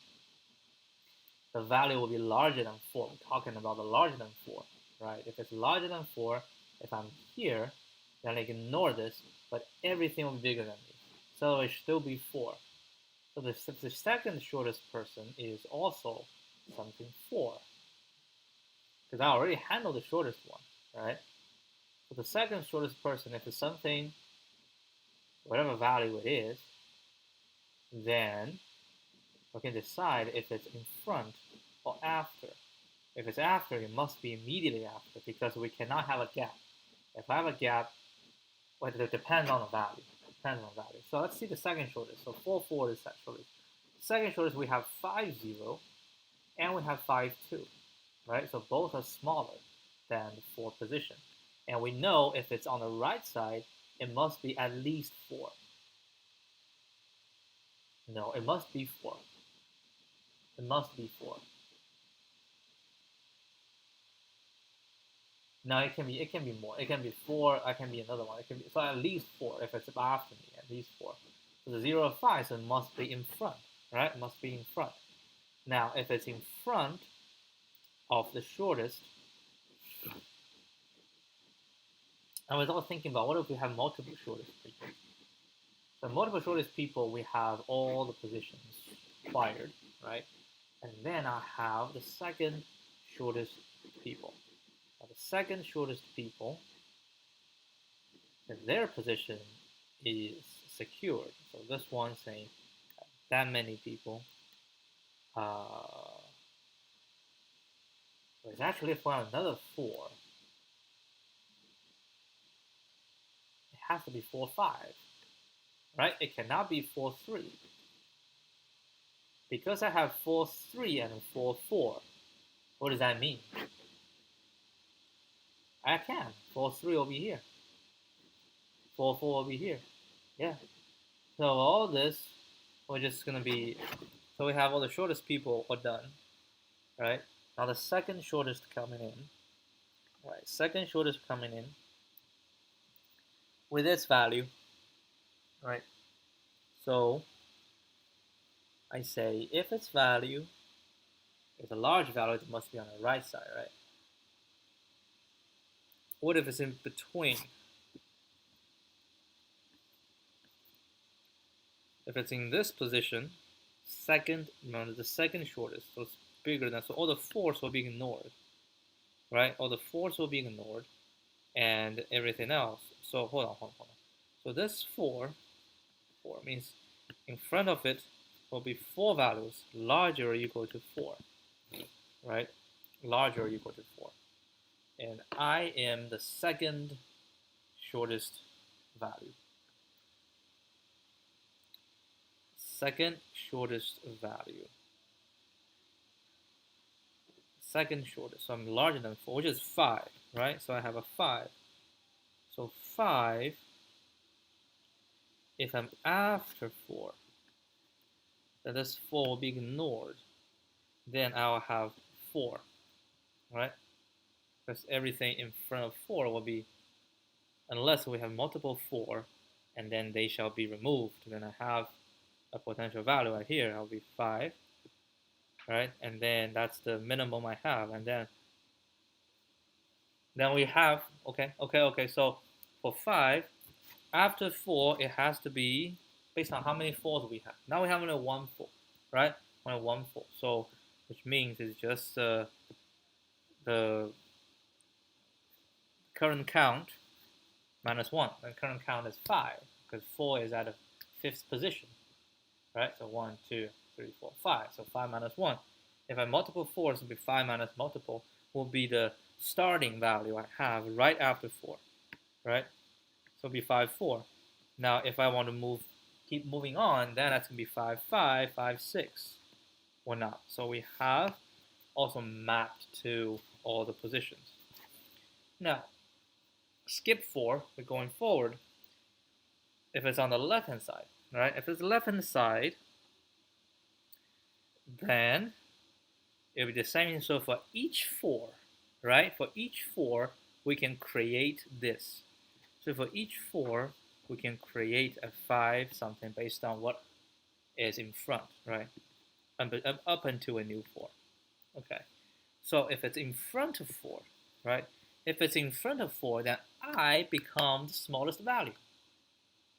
the value will be larger than 4. We're talking about the larger than 4, right? If it's larger than 4, if I'm here, then I ignore this, but everything will be bigger than me. So it should still be 4. So the second shortest person is also something 4. Because I already handled the shortest one, right? So the second shortest person, if it's something, whatever value it is, then we can decide if it's in front or after. If it's after, it must be immediately after, because we cannot have a gap. If I have a gap, well, it depends on the value. So let's see the second shortest. So 4, 4 is that shortest. Second shortest, we have 5, 0, and we have 5, 2, right? So both are smaller than the 4 position. And we know if it's on the right side, it must be at least 4. No, it must be 4. It must be 4. No, it can be more. It can be 4. It can be another one. It can be so at least 4 if it's after me. At least 4. So the 0 of 5, so it must be in front, right? It must be in front. Now, if it's in front of the shortest, I was also thinking about what if we have multiple shortest people. So multiple shortest people, we have all the positions acquired, right? And then I have the second shortest people. Now the second shortest people, their position is secured. So this one saying that many people. There's actually for another 4. It has to be 4, 5. Right? It cannot be 4, 3. Because I have 4, 3 and 4, 4. What does that mean? I can. 4, 3 will be here. 4, 4 will be here. Yeah. So all this, we're just going to be, so we have all the shortest people are done. right? Now the second shortest coming in, right? Second shortest coming in with its value, right? So I say if its value is a large value, it must be on the right side, right? What if it's in between? If it's in this position, the second shortest, so it's bigger than, so all the fours will be ignored, right? All the fours will be ignored, and everything else. So hold on. So this 4 means in front of it will be 4 values larger or equal to 4, right? Larger or equal to 4. And I am the second shortest value. Second shortest value. Second shortest. So I'm larger than 4, which is 5, right? So I have a 5. So 5, if I'm after 4, then this 4 will be ignored. Then I'll have 4, right? Because everything in front of 4 will be, unless we have multiple 4, and then they shall be removed. Then I have a potential value right here. I'll be 5, right? And then that's the minimum I have. And then we have, okay. So for 5, after 4, it has to be based on how many 4s we have. Now we have only 1 4, right? Only 1 4. So which means it's just the current count minus 1. And current count is 5 because 4 is at a 5th position, right? So 1, 2, 3, 4, 5. So 5 minus 1. If I multiple 4s, it will be 5 minus multiple will be the starting value I have right after 4, right? So it'll be 5, 4. Now if I want to keep moving on, then that's going to be 5, 5, 5, 6, or not. So we have also mapped to all the positions. Now, skip 4, we're going forward. If it's on the left-hand side, right? If it's the left-hand side, then it'll be the same. So for each 4, right? For each 4, we can create this. So for each 4, we can create a 5 something based on what is in front, right? Up until a new 4. Okay. So if it's in front of 4, right? If it's in front of 4, then I become the smallest value,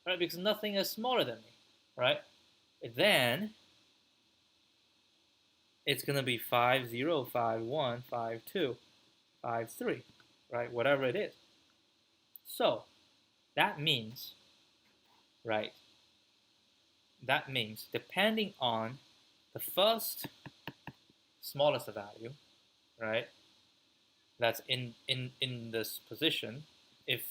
right? Because nothing is smaller than me, right? Then it's going to be 5, 0, 5, 1, 5, 2, 5, 3, right? Whatever it is. So that means, right? That means depending on the first smallest value, right? That's in this position. If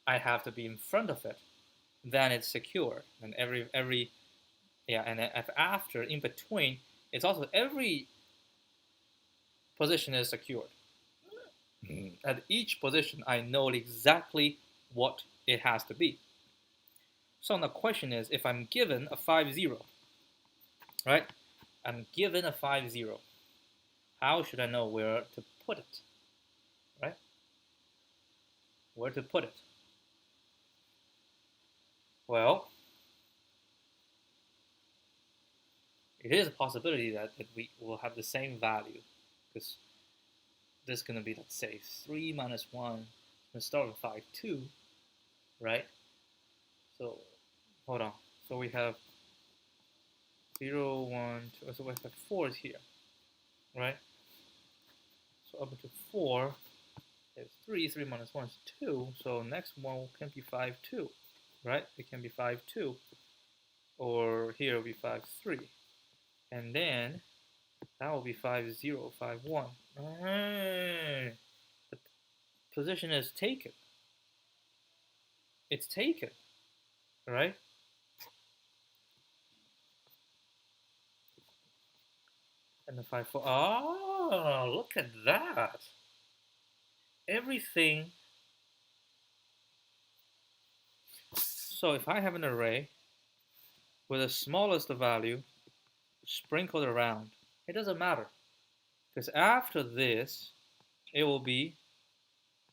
I have to be in front of it, then it's secure. And and if after, in between, it's also every position is secured. At each position, I know exactly what it has to be. So the question is, if I'm given a 5, 0, right? I'm given a 5, 0. How should I know where to put it, right? Where to put it? Well, it is a possibility that we will have the same value, because this is going to be, let's say, 3 minus 1. Let's start with 5, 2, right? So, hold on. So we have 0, 1, 2. So we have 4 here, right? So up to 4 is 3. 3 minus 1 is 2. So next one can be 5, 2, right? It can be 5, 2. Or here will be 5, 3. And then that will be 5, 0, 5, 1. The position is taken. It's taken, right? And the 5, 4. Oh, look at that. Everything. So if I have an array with the smallest value sprinkled around. It doesn't matter, because after this, it will be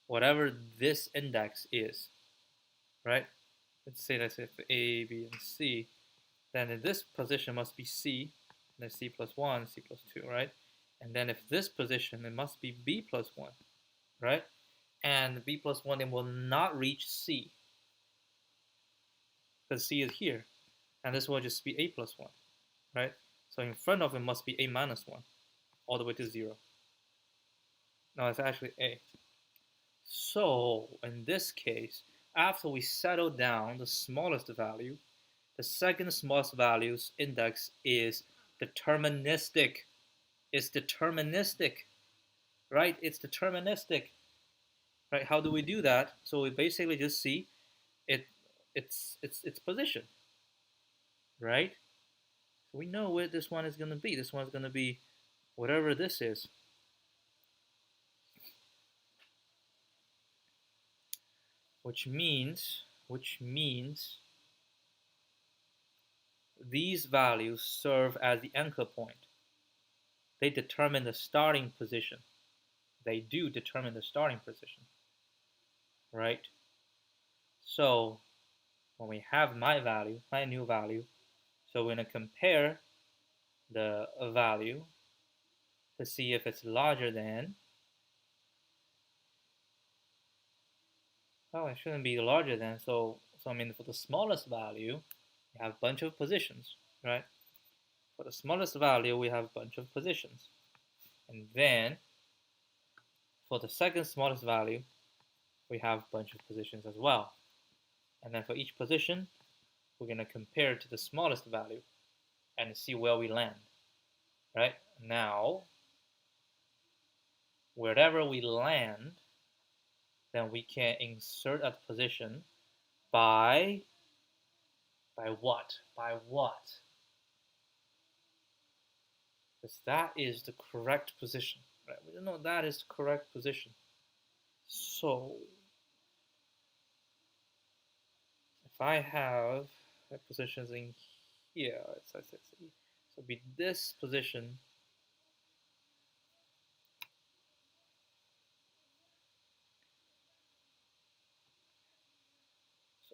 whatever this index is, right? Let's say that's if A, B, and C, then in this position must be C, then C plus 1, C plus 2, right? And then if this position, it must be B plus 1, right? And B plus 1, it will not reach C, because C is here. And this will just be A plus 1, right? So in front of it must be A minus 1, all the way to 0. No, it's actually A. So in this case, after we settle down the smallest value, the second smallest value's index is deterministic. It's deterministic, right? It's deterministic, right? How do we do that? So we basically just see its position, right? So we know where this one is going to be. This one is going to be whatever this is. Which means these values serve as the anchor point. They determine the starting position. They do determine the starting position, right? So when we have my value, my new value, so we're going to compare the value to see if it's larger than, oh, it shouldn't be larger than, so I mean for the smallest value, we have a bunch of positions, right? For the smallest value, we have a bunch of positions. And then for the second smallest value, we have a bunch of positions as well. And then for each position, we're going to compare it to the smallest value and see where we land, right? Now, wherever we land, then we can insert a position by what? By what? Because that is the correct position, right? We don't know that is the correct position. So if I have positions in here, so it'll be this position.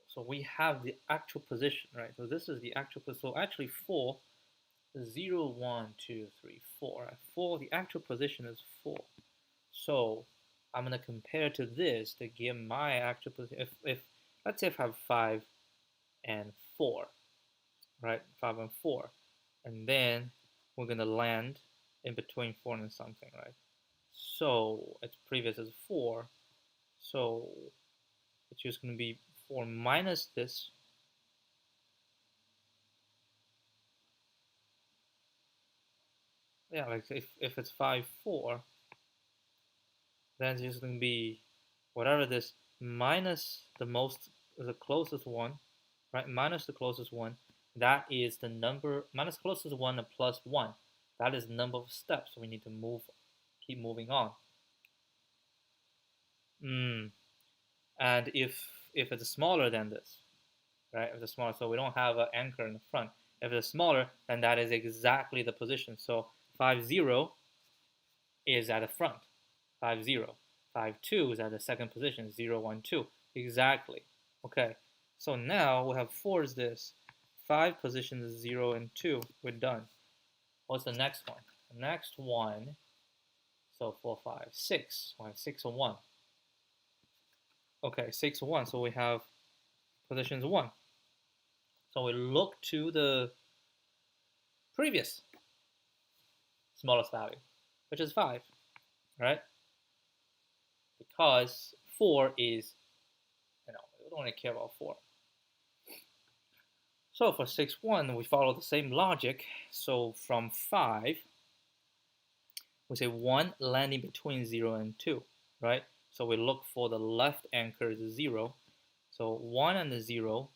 So we have the actual position, right? So this is the actual position. So actually 4, 0, 1, 2, 3, 4. Right? 4, the actual position is 4. So I'm going to compare to this to get my actual position. If let's say if I have 5 and 4, right? 5 and 4. And then we're going to land in between 4 and something, right? So its previous is 4. So it's just going to be 4 minus this. Yeah, like if it's 5, 4, then it's just going to be whatever this minus the closest one, right? Minus the closest one. That is the number, minus closest one and plus 1. That is the number of steps. So we need to keep moving on. And if it's smaller than this, right? If it's smaller, so we don't have an anchor in the front. If it's smaller, then that is exactly the position. So 5, 0 is at the front. 5, 0. 5, 2 is at the second position. 0, 1, 2. Exactly. Okay. So now we have 4 is this. 5 positions is 0 and 2. We're done. What's the next one? The next one, so 4, 5, 6. We have 6 and 1. Okay, 6 and 1. So we have positions 1. So we look to the previous smallest value, which is 5, right? Because 4 is, we don't really care about 4. So for 6, 1, we follow the same logic. So from 5, we say 1 landing between 0 and 2, right? So we look for the left anchor is 0. So 1 and the 0,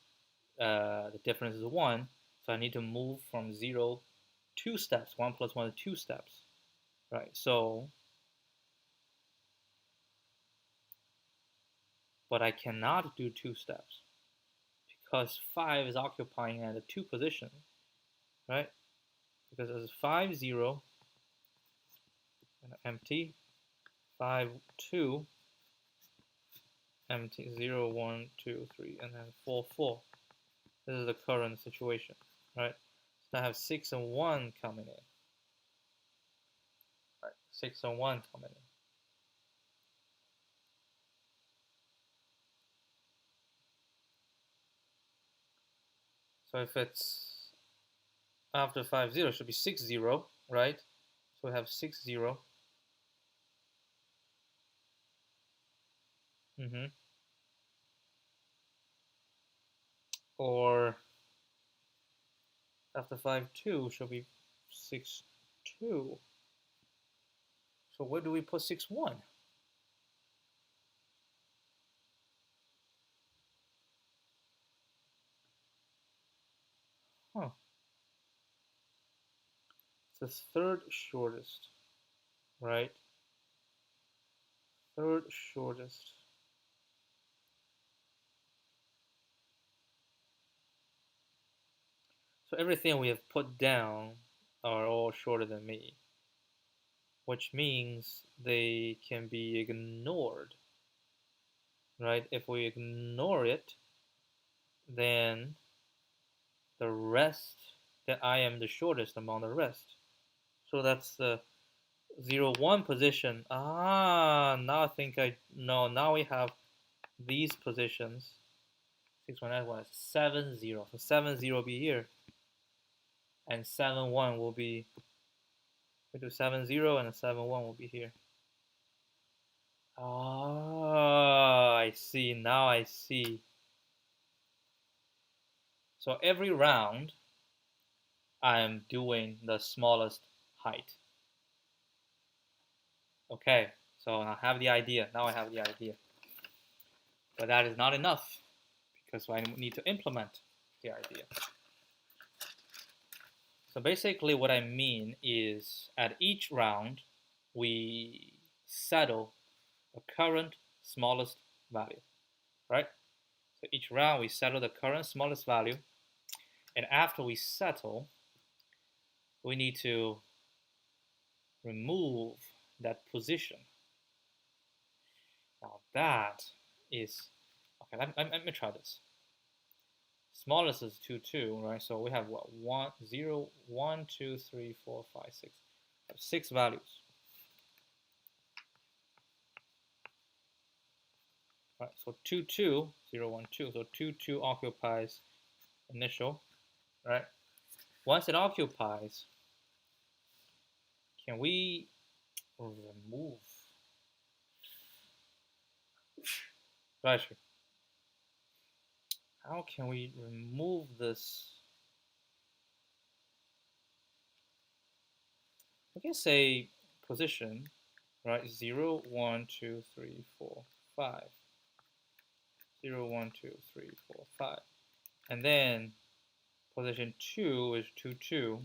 the difference is 1. So I need to move from 0 2 steps. 1 plus 1 is 2 steps, right? So, but I cannot do 2 steps because 5 is occupying at a 2 position, right? Because it's 5, 0, and empty, 5, 2, empty, 0, 1, 2, 3, and then 4, 4. This is the current situation, right? So I have 6 and 1 coming in. Right, 6 and 1 coming in. So if it's after 5, 0, it should be 6, 0, right? So we have 6, 0. Or after 5, 2 should be 6, 2. So where do we put 6, 1? Huh. It's the third shortest, right? Third shortest. So everything we have put down are all shorter than me, which means they can be ignored, right? If we ignore it, then the rest, that I am the shortest among the rest. So that's the 0, 1 position. Now I think I know. Now we have these positions. 6, 1, 9, 1, 7, 0. So 7, 0 will be here. And 7, 1 will be, we do 7, 0 and 7, 1 will be here. I see. Now I see. So every round, I am doing the smallest height. Okay, so I have the idea. Now I have the idea. But that is not enough because I need to implement the idea. So basically what I mean is at each round, we settle the current smallest value, right? So each round we settle the current smallest value. And after we settle, we need to remove that position. Now that is, okay, let me try this. Smallest is 2, 2, right? So we have what? 1, 0, 1, 2, 3, 4, 5, 6. We have 6 values. Right, so 2, 2, 0, 1, 2. So 2, 2 occupies initial, right? Once it occupies, can we remove? Right. How can we remove this? We can say position, right? 0, 1, 2, 3, 4, 5. 0, 1, 2, 3, 4, 5. And then position 2 is 2, 2.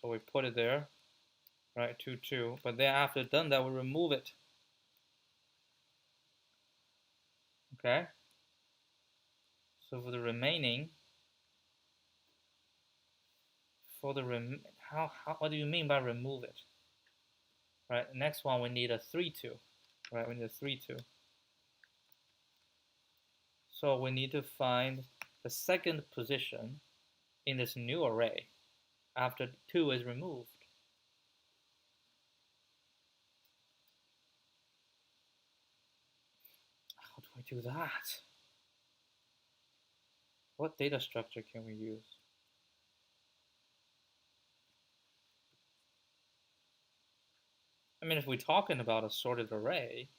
So we put it there, right? 2, 2. But then after done that, we remove it. Okay? So for the remaining, what do you mean by remove it? Right, next one we need a 3, 2. Right, we need a 3, 2. So we need to find the second position in this new array after 2 is removed. How do I do that? What data structure can we use? I mean, if we're talking about a sorted array,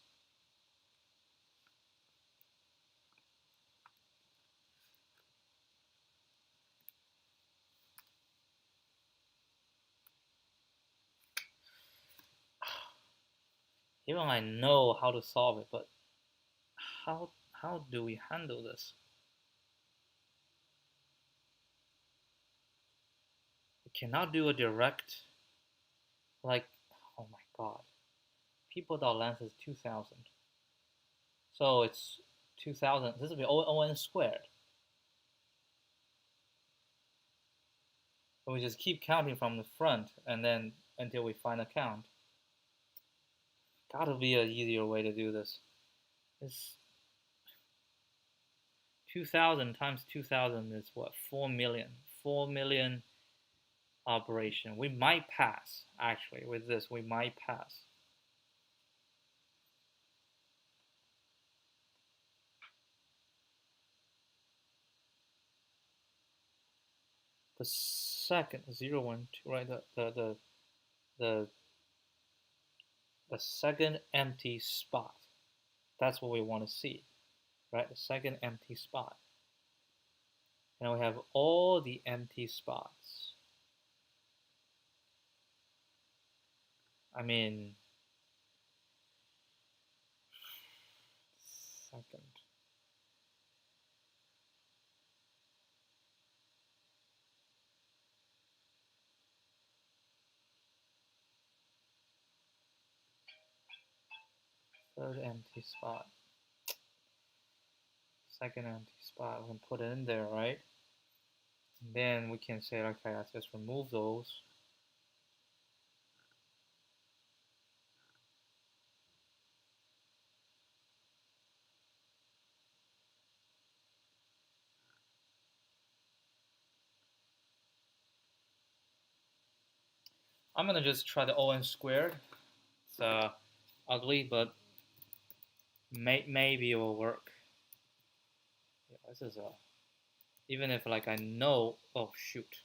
even I know how to solve it, but how do we handle this? We cannot do a direct, like, oh my god, people.length is 2000. So it's 2000, this will be O(n) squared. So we just keep counting from the front and then until we find a count. Gotta be an easier way to do this. It's 2,000 times 2,000 is what? 4 million. 4 million operation. We might pass, actually. With this, we might pass. The second 0, 1, 2, right? The second empty spot. That's what we want to see, right? The second empty spot. And we have all the empty spots. I mean, second. Third empty spot. Second empty spot. We can put it in there, right? And then we can say, okay, let's just remove those. I'm gonna just try the O(n) squared. It's ugly, but maybe it will work. Yeah, this is even if like I know, oh shoot.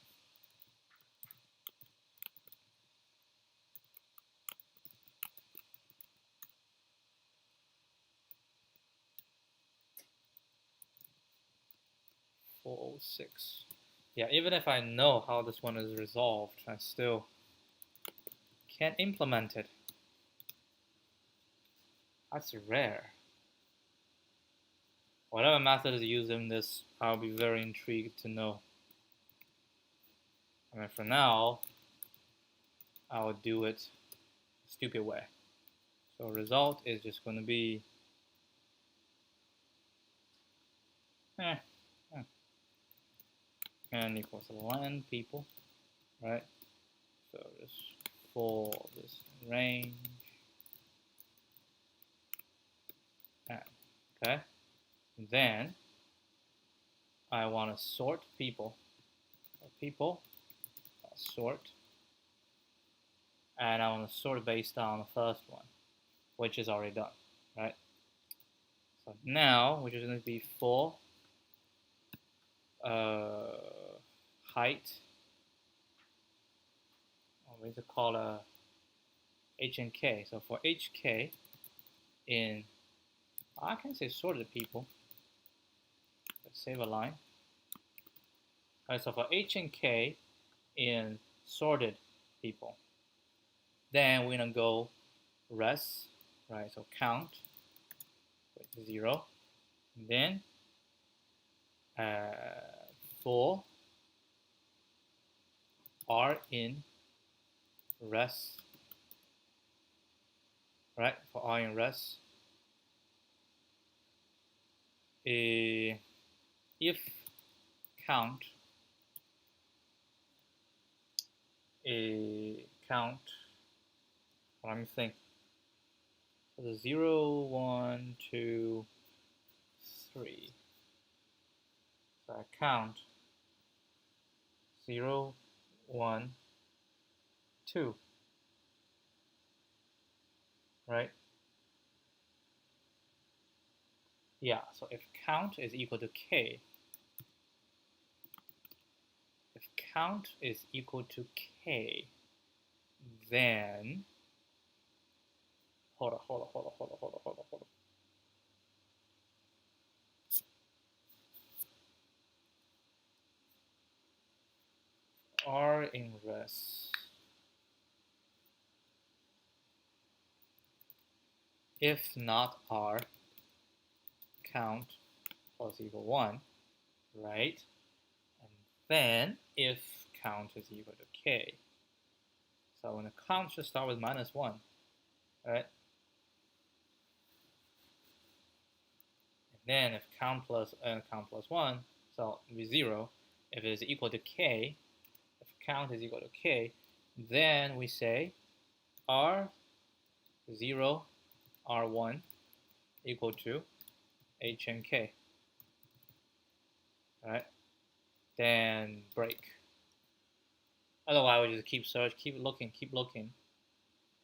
$406. Yeah, even if I know how this one is resolved, I still can't implement it. That's rare. Whatever method is used in this, I'll be very intrigued to know. I mean, for now, I'll do it a stupid way. So result is just going to be n equals len people, right? So just for this range, n, okay? Then I want to sort people. People, sort, and I want to sort based on the first one, which is already done, right? So now, which is going to be for height, we to call h and k. So for hk in, I can say sorted people. Let's save a line. All right, so for h and k in sorted people, then we're gonna go res, right? So count, 0, and then for r in res, right? For r in res, if count let me think. So the 0, 1, 2, 3. So I count 0, 1, 2. Right? Yeah, so if count is equal to k, then hold on. R in res. If not R, count plus equal 1, right? And then if count is equal to k. So when the count should start with -1, right? And then if count plus 1, so it'll be 0. If it is equal to k, if count is equal to k, then we say R0, R1 equal to H and K. Alright, then break. Otherwise, we just keep search, keep looking,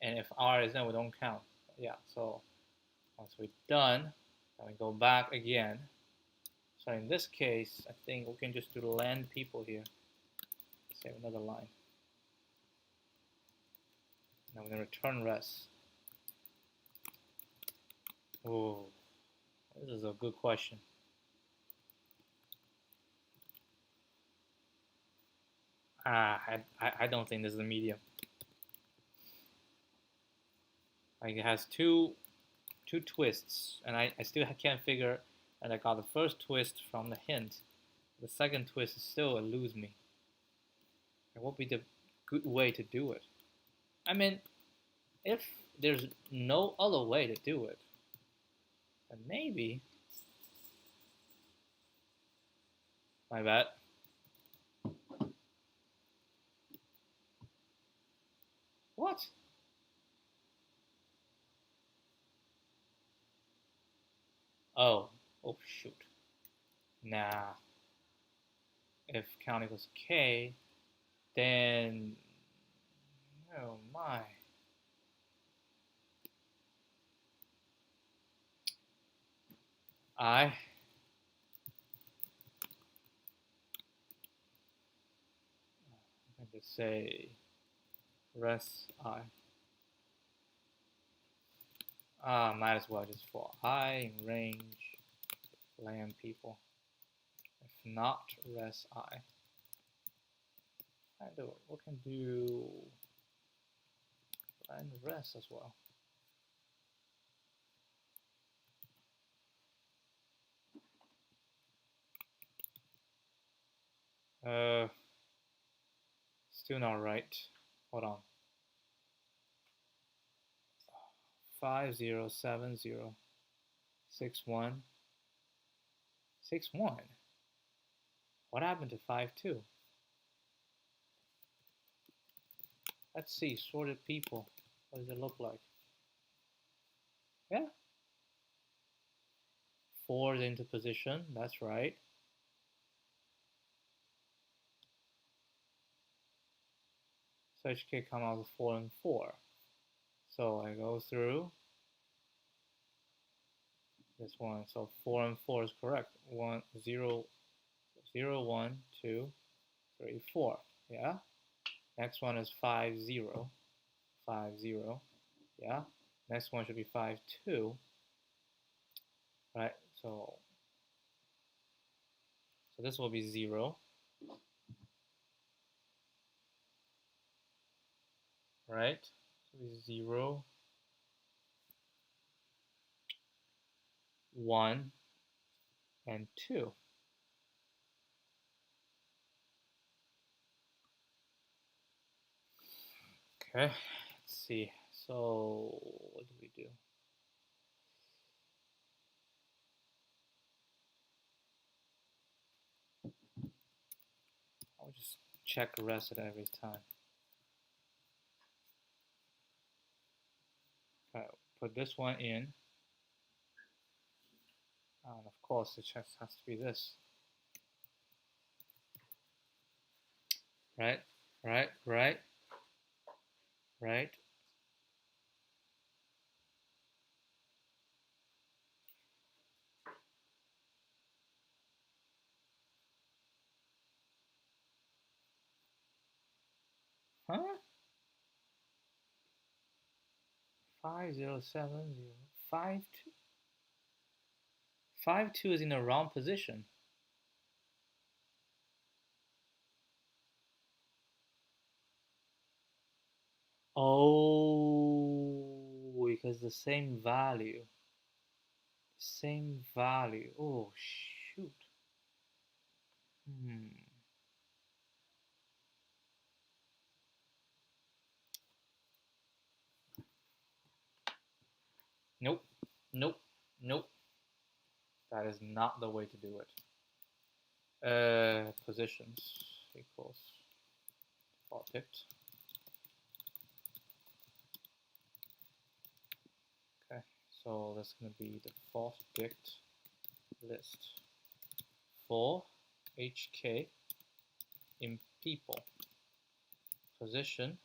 and if R is done, we don't count. Yeah, so once we're done, then we go back again. So in this case, I think we can just do the land people here. Save another line. Now we're going to return res. Oh, this is a good question. I don't think this is a medium. Like it has two twists, and I still can't figure. And I got the first twist from the hint. The second twist still eludes me. What would be the good way to do it? I mean, if there's no other way to do it, then maybe. My bad. What? Oh shoot. Nah. If count equals k, then oh my. I can just say res I. Might as well just for I in range land people. If not res I. We can do and res as well. Still not right. Hold on. 5070 61 61. What happened to 52? Let's see, sorted people. What does it look like? Yeah. 4 is into position, that's right. So HK come out with 4 and 4. So I go through this one. So 4 and 4 is correct. 1, 0, 0, 1, 2, 3, 4. Yeah. Next one is 5, 0. 5, 0. Yeah. Next one should be 5, 2. Right. So this will be 0. Right. So it's 0, 1, and 2. Okay, let's see. So what do we do? I'll just check the rest of it every time. Okay, put this one in. And of course, it just has to be this. Right, right, right, right. Huh? 5070 52. 52 is in the wrong position. Oh, because the same value. Same value. Oh, shoot. Nope. Nope. Nope. That is not the way to do it. Positions equals default picked. Okay, so that's going to be default picked list for HK in people, position,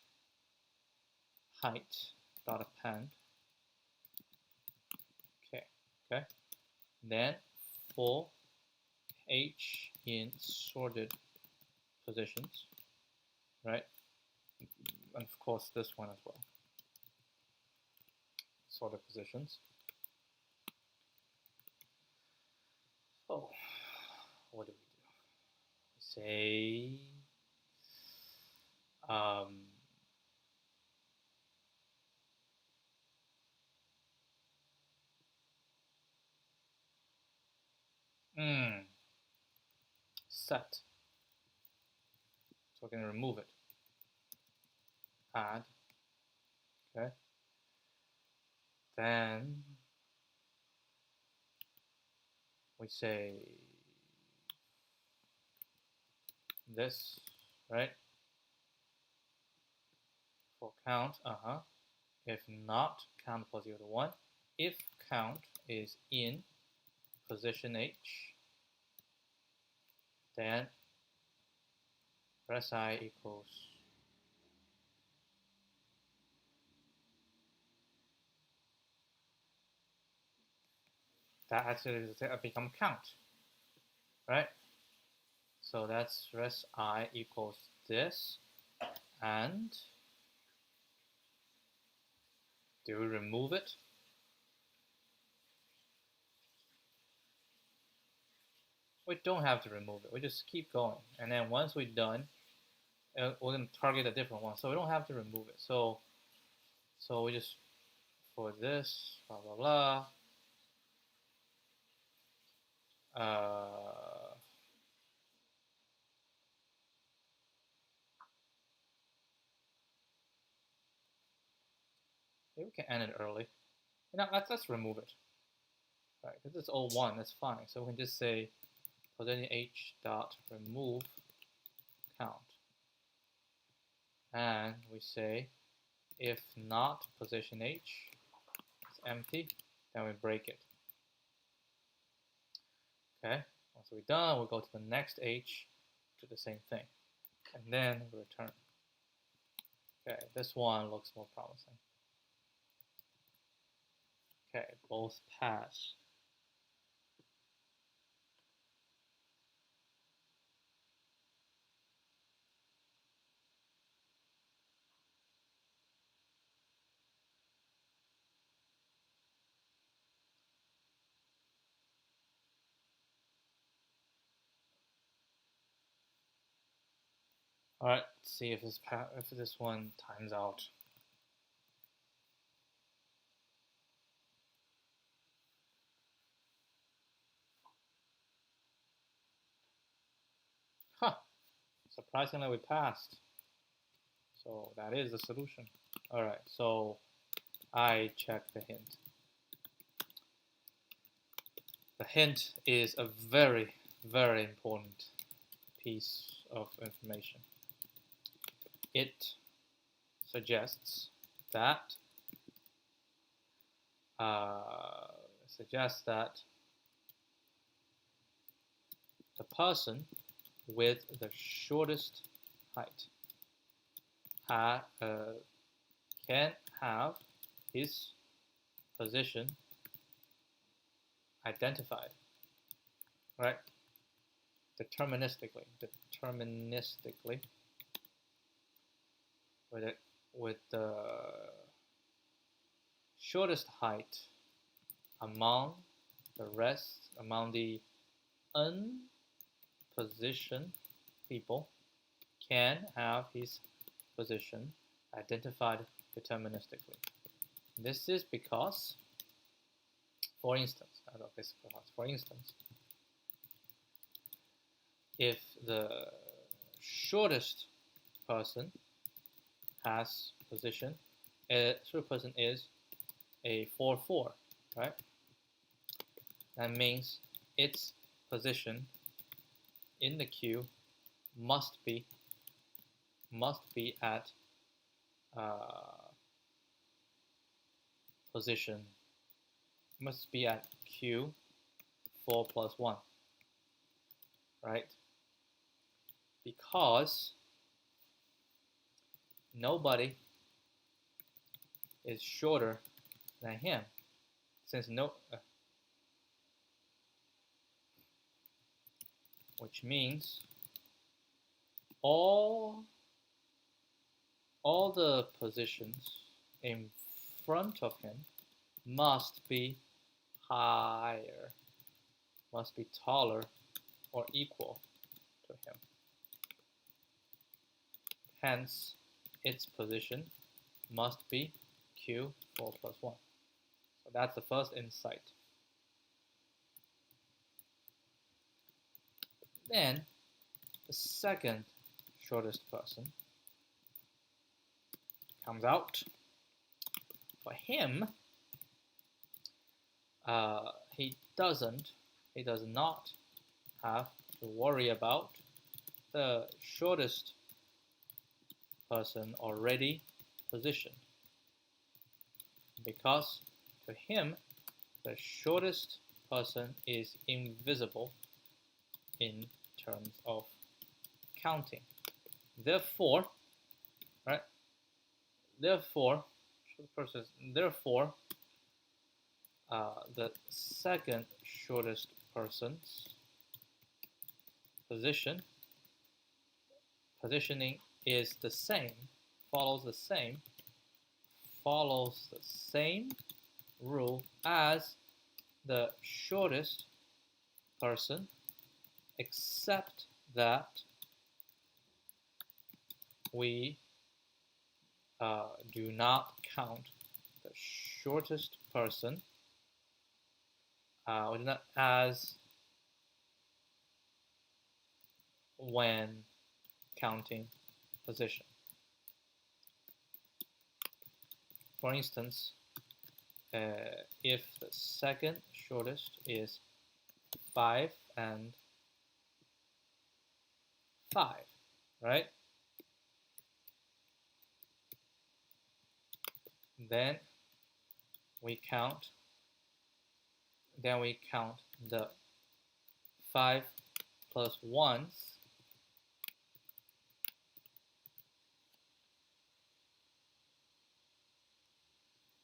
height, dot append. Okay. Then for H in sorted positions, right? And of course this one as well. Sorted positions. So what do we do? Say set. So we're going to remove it. Add. Okay. Then we say this, right? For count, If not, count equals 0 to 1. If count is in position H, then press I equals that actually become count, right? So that's res I equals this, and do we remove it? We don't have to remove it. We just keep going, and then once we're done, we're going to target a different one. So we don't have to remove it. So we just for this blah blah blah. Maybe we can end it early. Let's remove it. Right, because it's all one, that's fine. So we can just say position H dot remove count. And we say if not position H is empty, then we break it. Okay, once we're done, we'll go to the next H, do the same thing. And then return. Okay, this one looks more promising. Okay, both pass. All right, let's see if this one times out. Huh, surprisingly we passed. So that is the solution. All right, so I check the hint. The hint is a very, very important piece of information. It suggests that the person with the shortest height can have his position identified, right? Deterministically, with the shortest height among the unpositioned people can have his position identified deterministically. This is because, for instance, if the shortest person has position, short person is a 4-4, right? That means its position in the queue must be must be at position, must be at Q 4 plus 1, right? Because nobody is shorter than him, since which means all the positions in front of him must be higher, must be taller or equal to him. Hence, its position must be Q 4 plus 1. So that's the first insight. Then, the second shortest person comes out. For him, he does not have to worry about the shortest person already positioned, because to him, the shortest person is invisible in terms of counting. Therefore, right? Therefore, the second shortest person's positioning is the same, follows the same rule as the shortest person, except that we do not count the shortest person as when counting position. For instance, if the second shortest is 5 and 5, right? Then we count the 5 plus 1s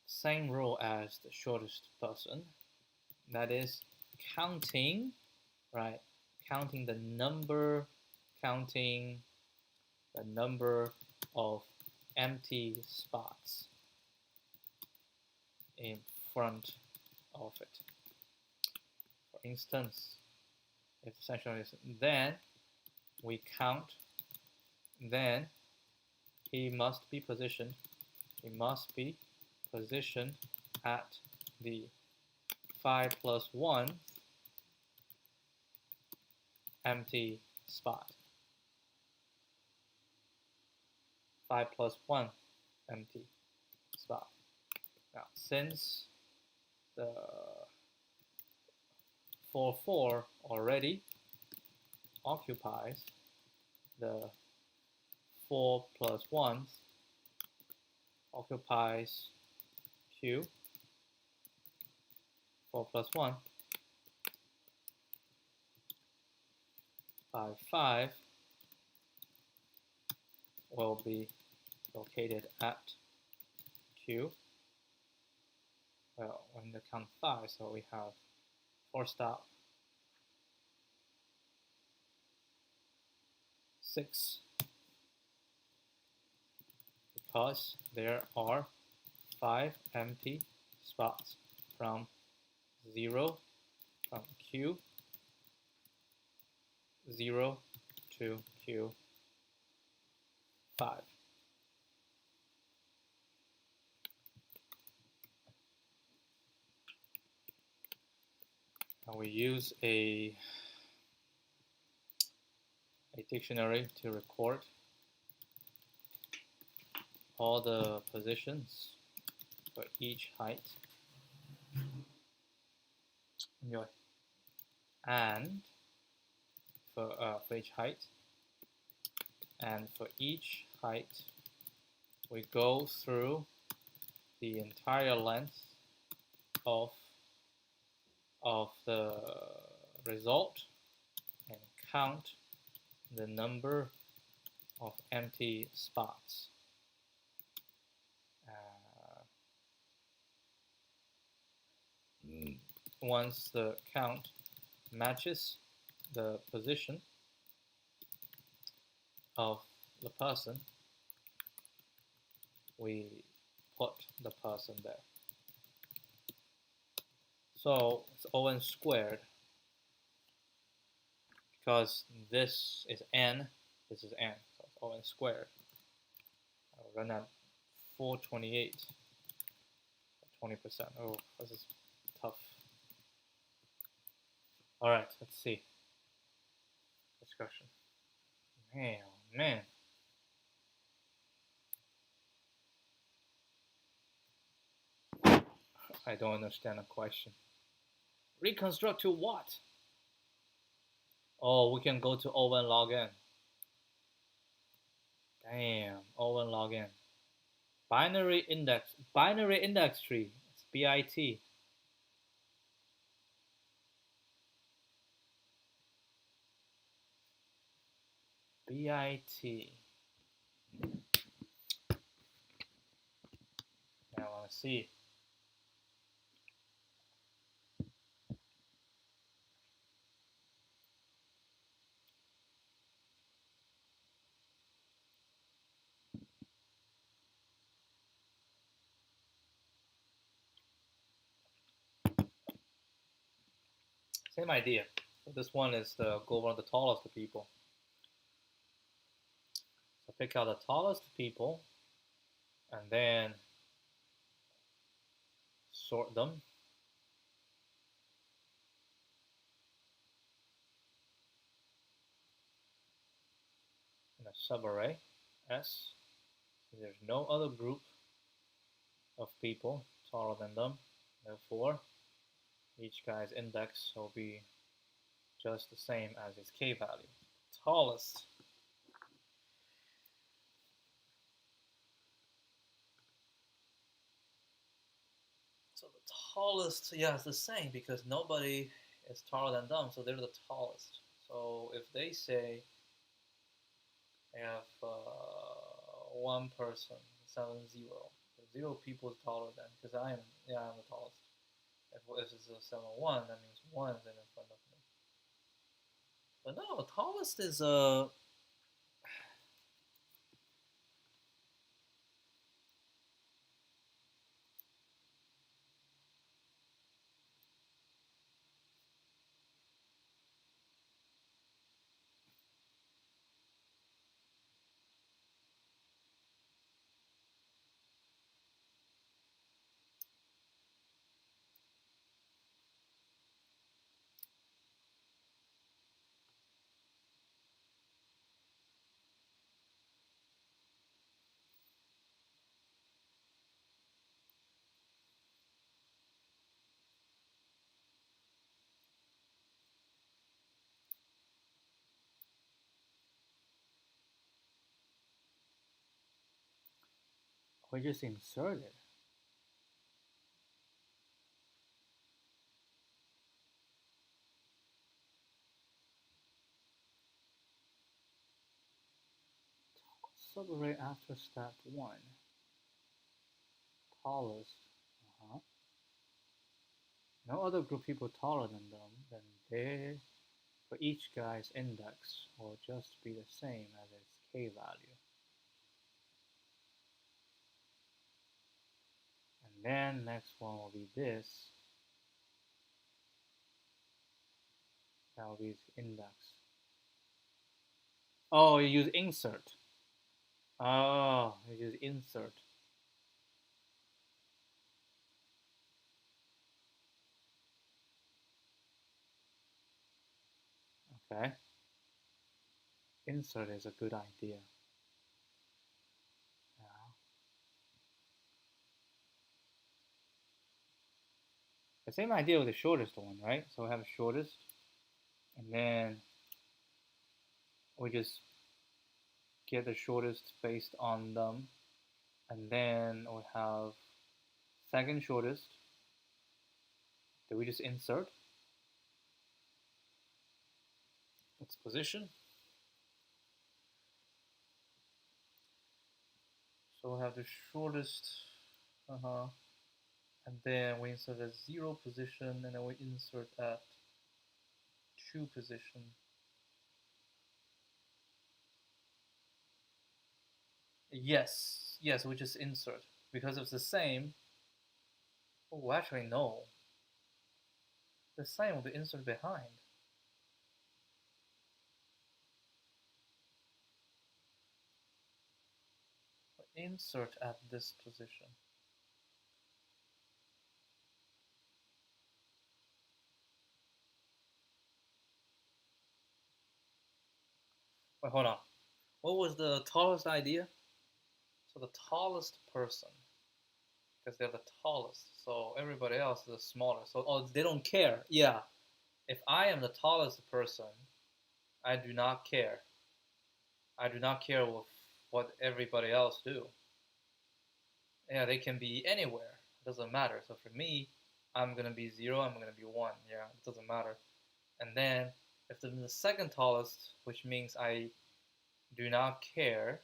same rule as the shortest person, that is counting, right? Counting the number of empty spots in front of it. For instance, if the section is then, we count, then he must be positioned at the 5 plus 1 empty spot. 5 plus 1 empty spot. Now, since the 4 already occupies the 4 plus 1s, occupies Q 4 plus 1, 5 will be located at Q. Well, when they count 5, so we have 4 stop 6, because there are 5 empty spots from Q 0 to Q 5. Now we use a dictionary to record all the positions for each height. Enjoy. And for each height, and for each height, we go through the entire length of the result and count the number of empty spots. Once the count matches the position of the person, we put the person there. So it's O(n) squared because this is n, this is n, so it's O(n) squared. I'll run at 428, 20%. Oh, this is tough. All right, let's see. Discussion. Man, oh man. I don't understand the question. Reconstruct to what? Oh, we can go to O(n) log n. Damn, O(n) log n. Binary index tree. It's BIT. BIT. Now I want to see. Same idea. So this one is the go around the tallest people. So pick out the tallest people and then sort them. In a subarray S. There's no other group of people taller than them. Therefore, each guy's index will be just the same as its k value. Tallest. So the tallest, yeah, it's the same because nobody is taller than them, so they're the tallest. So if they say they have one person, 7, 0, 0 people is taller than, because I'm the tallest. If it's a 7, 1, that means 1 is in front of me. But no, tallest is we just inserted. Subarray after step 1. Tallest. No other group people taller than them, then they, for each guy's index, will just be the same as its k value. And then next one will be this. That will be its index. Oh, you use insert. Oh, you use insert. Okay. Insert is a good idea. The same idea with the shortest one, right? So we have the shortest, and then we just get the shortest based on them. And then we have second shortest. Do we just insert its position? So we have the shortest, and then we insert at 0 position, and then we insert at 2 position. Yes, we just insert. Because it's the same, oh, actually no. The same will be inserted behind. Insert at this position. Wait, hold on. What was the tallest idea? So the tallest person, because they're the tallest, so everybody else is the smallest. So they don't care. Yeah, if I am the tallest person, I do not care. I do not care with what everybody else do. Yeah, they can be anywhere. It doesn't matter. So for me, I'm gonna be 0. I'm gonna be 1. Yeah, it doesn't matter. And then if I'm the second tallest, which means I do not care,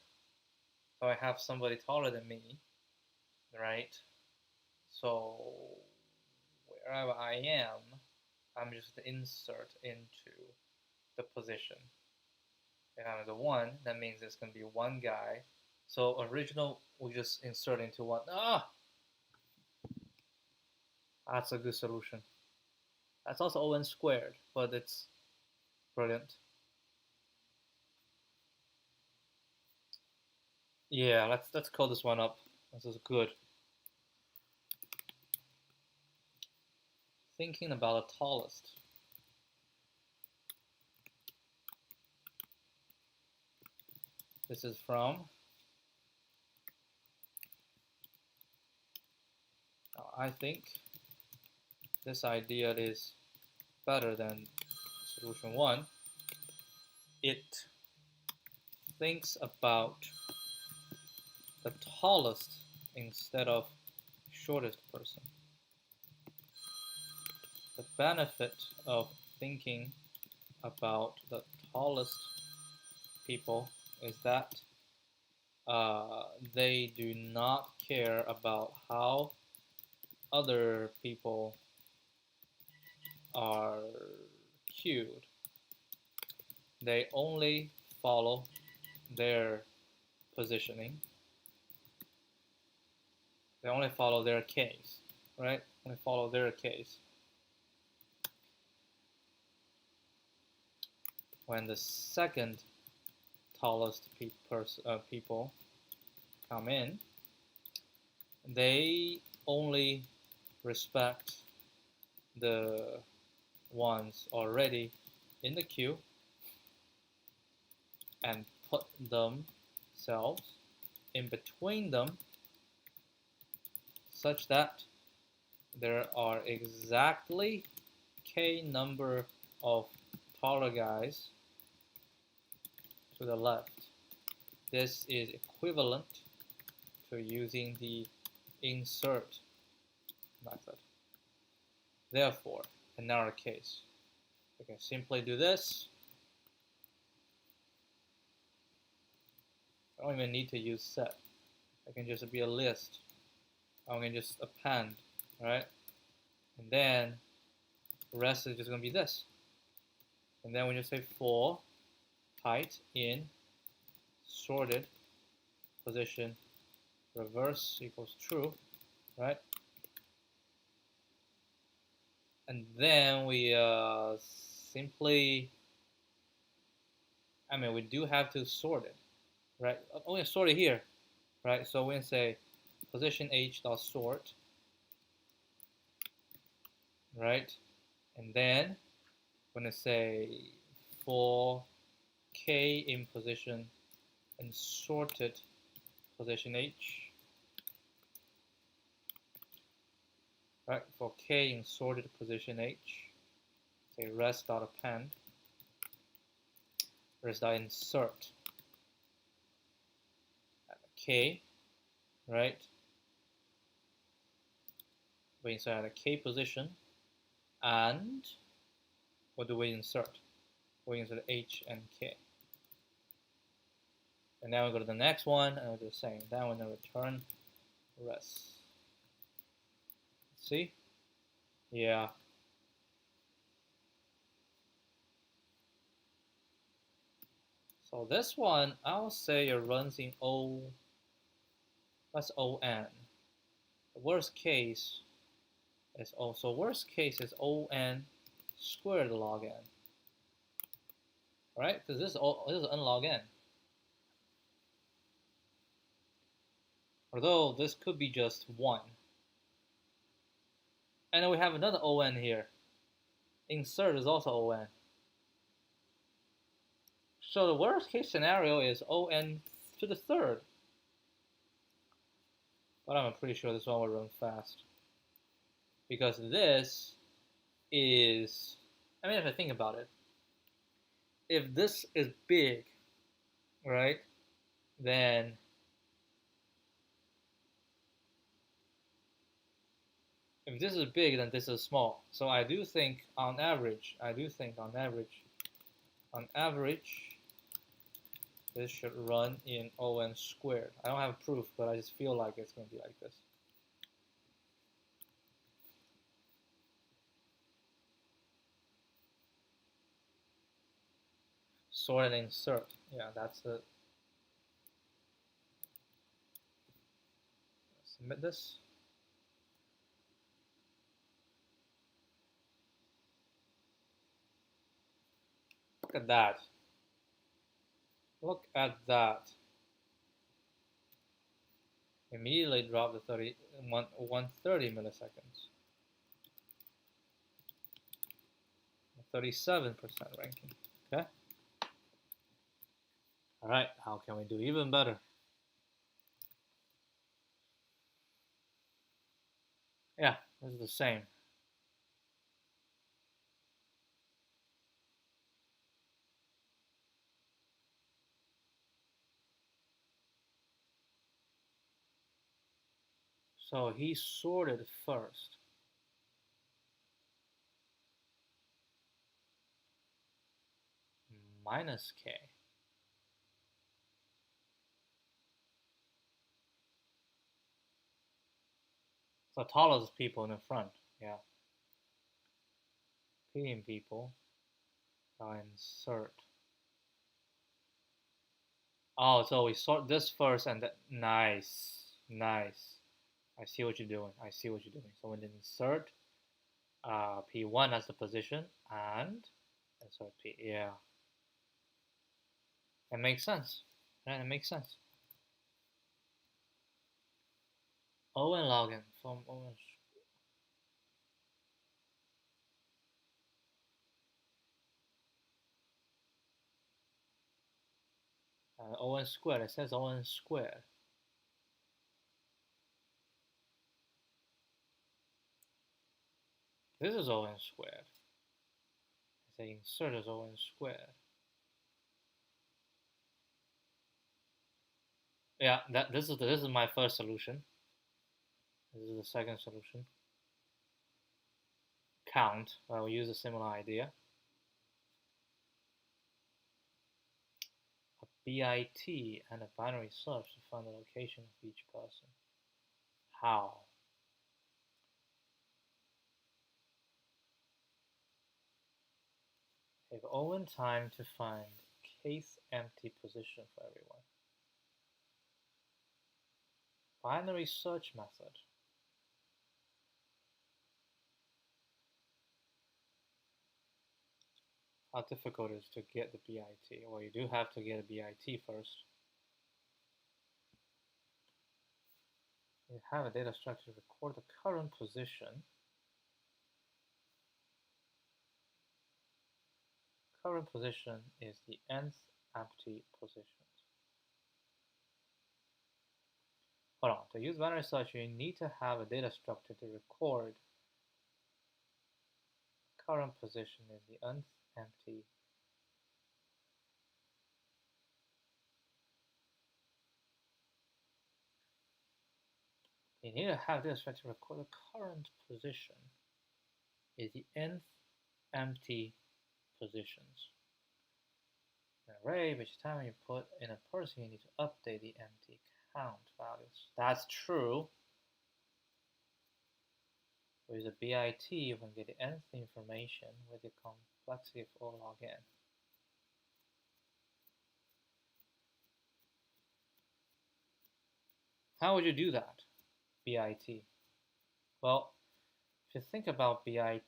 so I have somebody taller than me, right? So wherever I am, I'm just insert into the position. If I'm the 1, that means there's going to be one guy. So original, we just insert into 1. That's a good solution. That's also O(n) squared, but it's brilliant. Yeah, let's call this one up. This is good. Thinking about the tallest. This is from, I think this idea is better than solution 1. It thinks about the tallest instead of shortest person. The benefit of thinking about the tallest people is that they do not care about how other people are queued. They only follow their positioning. They only follow their case, right? Only follow their case. When the second tallest people come in, they only respect the ones already in the queue and put themselves in between them such that there are exactly k number of taller guys to the left. This is equivalent to using the insert method. Therefore, in our case, we can simply do this. I don't even need to use set. I can just be a list. I can just append, right? And then the rest is just going to be this. And then when you say for height in sorted position reverse equals true, right? And then we simply, we do have to sort it, right? Only sort it here, right? So we can say position h dot sort, right? And then we're going to say for k in position and sorted position h, right? For k in sorted position h, say rest dot append, rest dot insert. K, right? We insert a K position, and what do we insert? We insert H and K. And now we go to the next one, and we do the same. Then we're going to return res. See? Yeah. So this one, I'll say it runs in O. That's ON. The worst case is also worst case is ON squared log n. Right? Because this is unlog n. Although this could be just 1. And then we have another ON here. Insert is also ON. So the worst case scenario is ON to the third. But I'm pretty sure this one will run fast. Because this is, I mean, if I think about it, if this is big, right, then if this is big, then this is small. So I do think on average, this should run in ON squared. I don't have proof, but I just feel like it's going to be like this. Sort and insert. Yeah, that's it. Submit this. Look at that. Look at that. Immediately drop the 130 milliseconds. 37% ranking. Okay. All right. How can we do even better? Yeah, this is the same. So he sorted first. Minus K. So tallest people in the front, yeah. Medium people. Insert. Oh, so we sort this first and then, nice. I see what you're doing. So we insert P1 as the position and insert P. Yeah. That makes sense. Right, it makes sense. ON login from ON. ON squared. It says ON squared. This is ON squared. I say insert is ON squared. Yeah, this is my first solution. This is the second solution. Count. We'll use a similar idea. A BIT and a binary search to find the location of each person. How? Take ON time to find case empty position for everyone. Binary search method. How difficult it is to get the BIT? Well, you do have to get a BIT first. You have a data structure to record the current position. Current position is the nth empty position. Hold on, to use binary search, you need to have a data structure to record current position is the nth empty. You need to have this right to record the current position is the nth empty positions. An array, which time you put in a person, you need to update the empty count values. That's true. With a bit, you can get the nth information with the complexity of O log n. How would you do that, bit? Well, if you think about bit,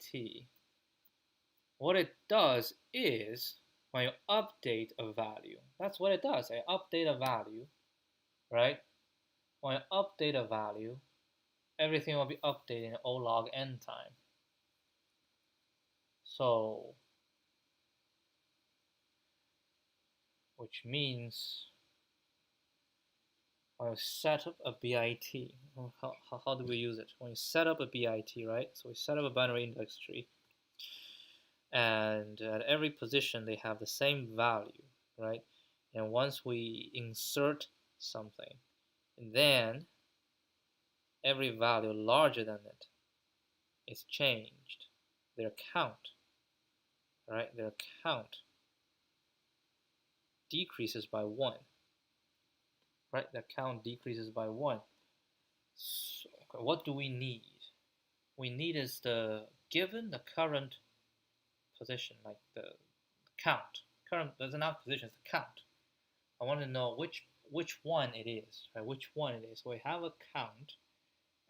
what it does is when you update a value, that's what it does. I update a value, right? When I update a value, everything will be updated in O log n time. So, which means when you set up a bit, how do we use it? When you set up a bit, right? So we set up a binary index tree, and at every position they have the same value, right? And once we insert something, then every value larger than it is changed. Their count, right? Their count decreases by 1, right? The count decreases by 1. So, okay, what do we need? We need is given the current position, like the count. Current doesn't not position, it's the count. I want to know which one it is, right? Which one it is. So we have a count,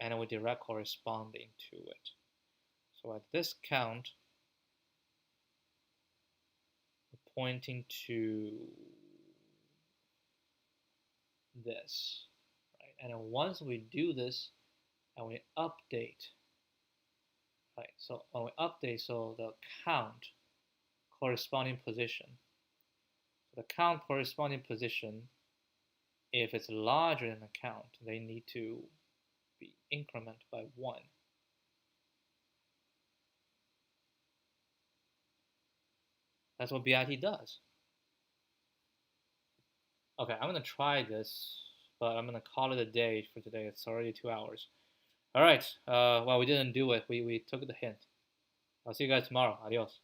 and we direct corresponding to it. So at this count, we're pointing to this, right? And then once we do this, and we update, right? So when we update, so the count corresponding position. So the count corresponding position, if it's larger than the count, they need to be incremented by 1. That's what BIT does. Okay, I'm going to try this, but I'm going to call it a day for today. It's already 2 hours. All right. Well, we didn't do it. We took the hint. I'll see you guys tomorrow. Adios.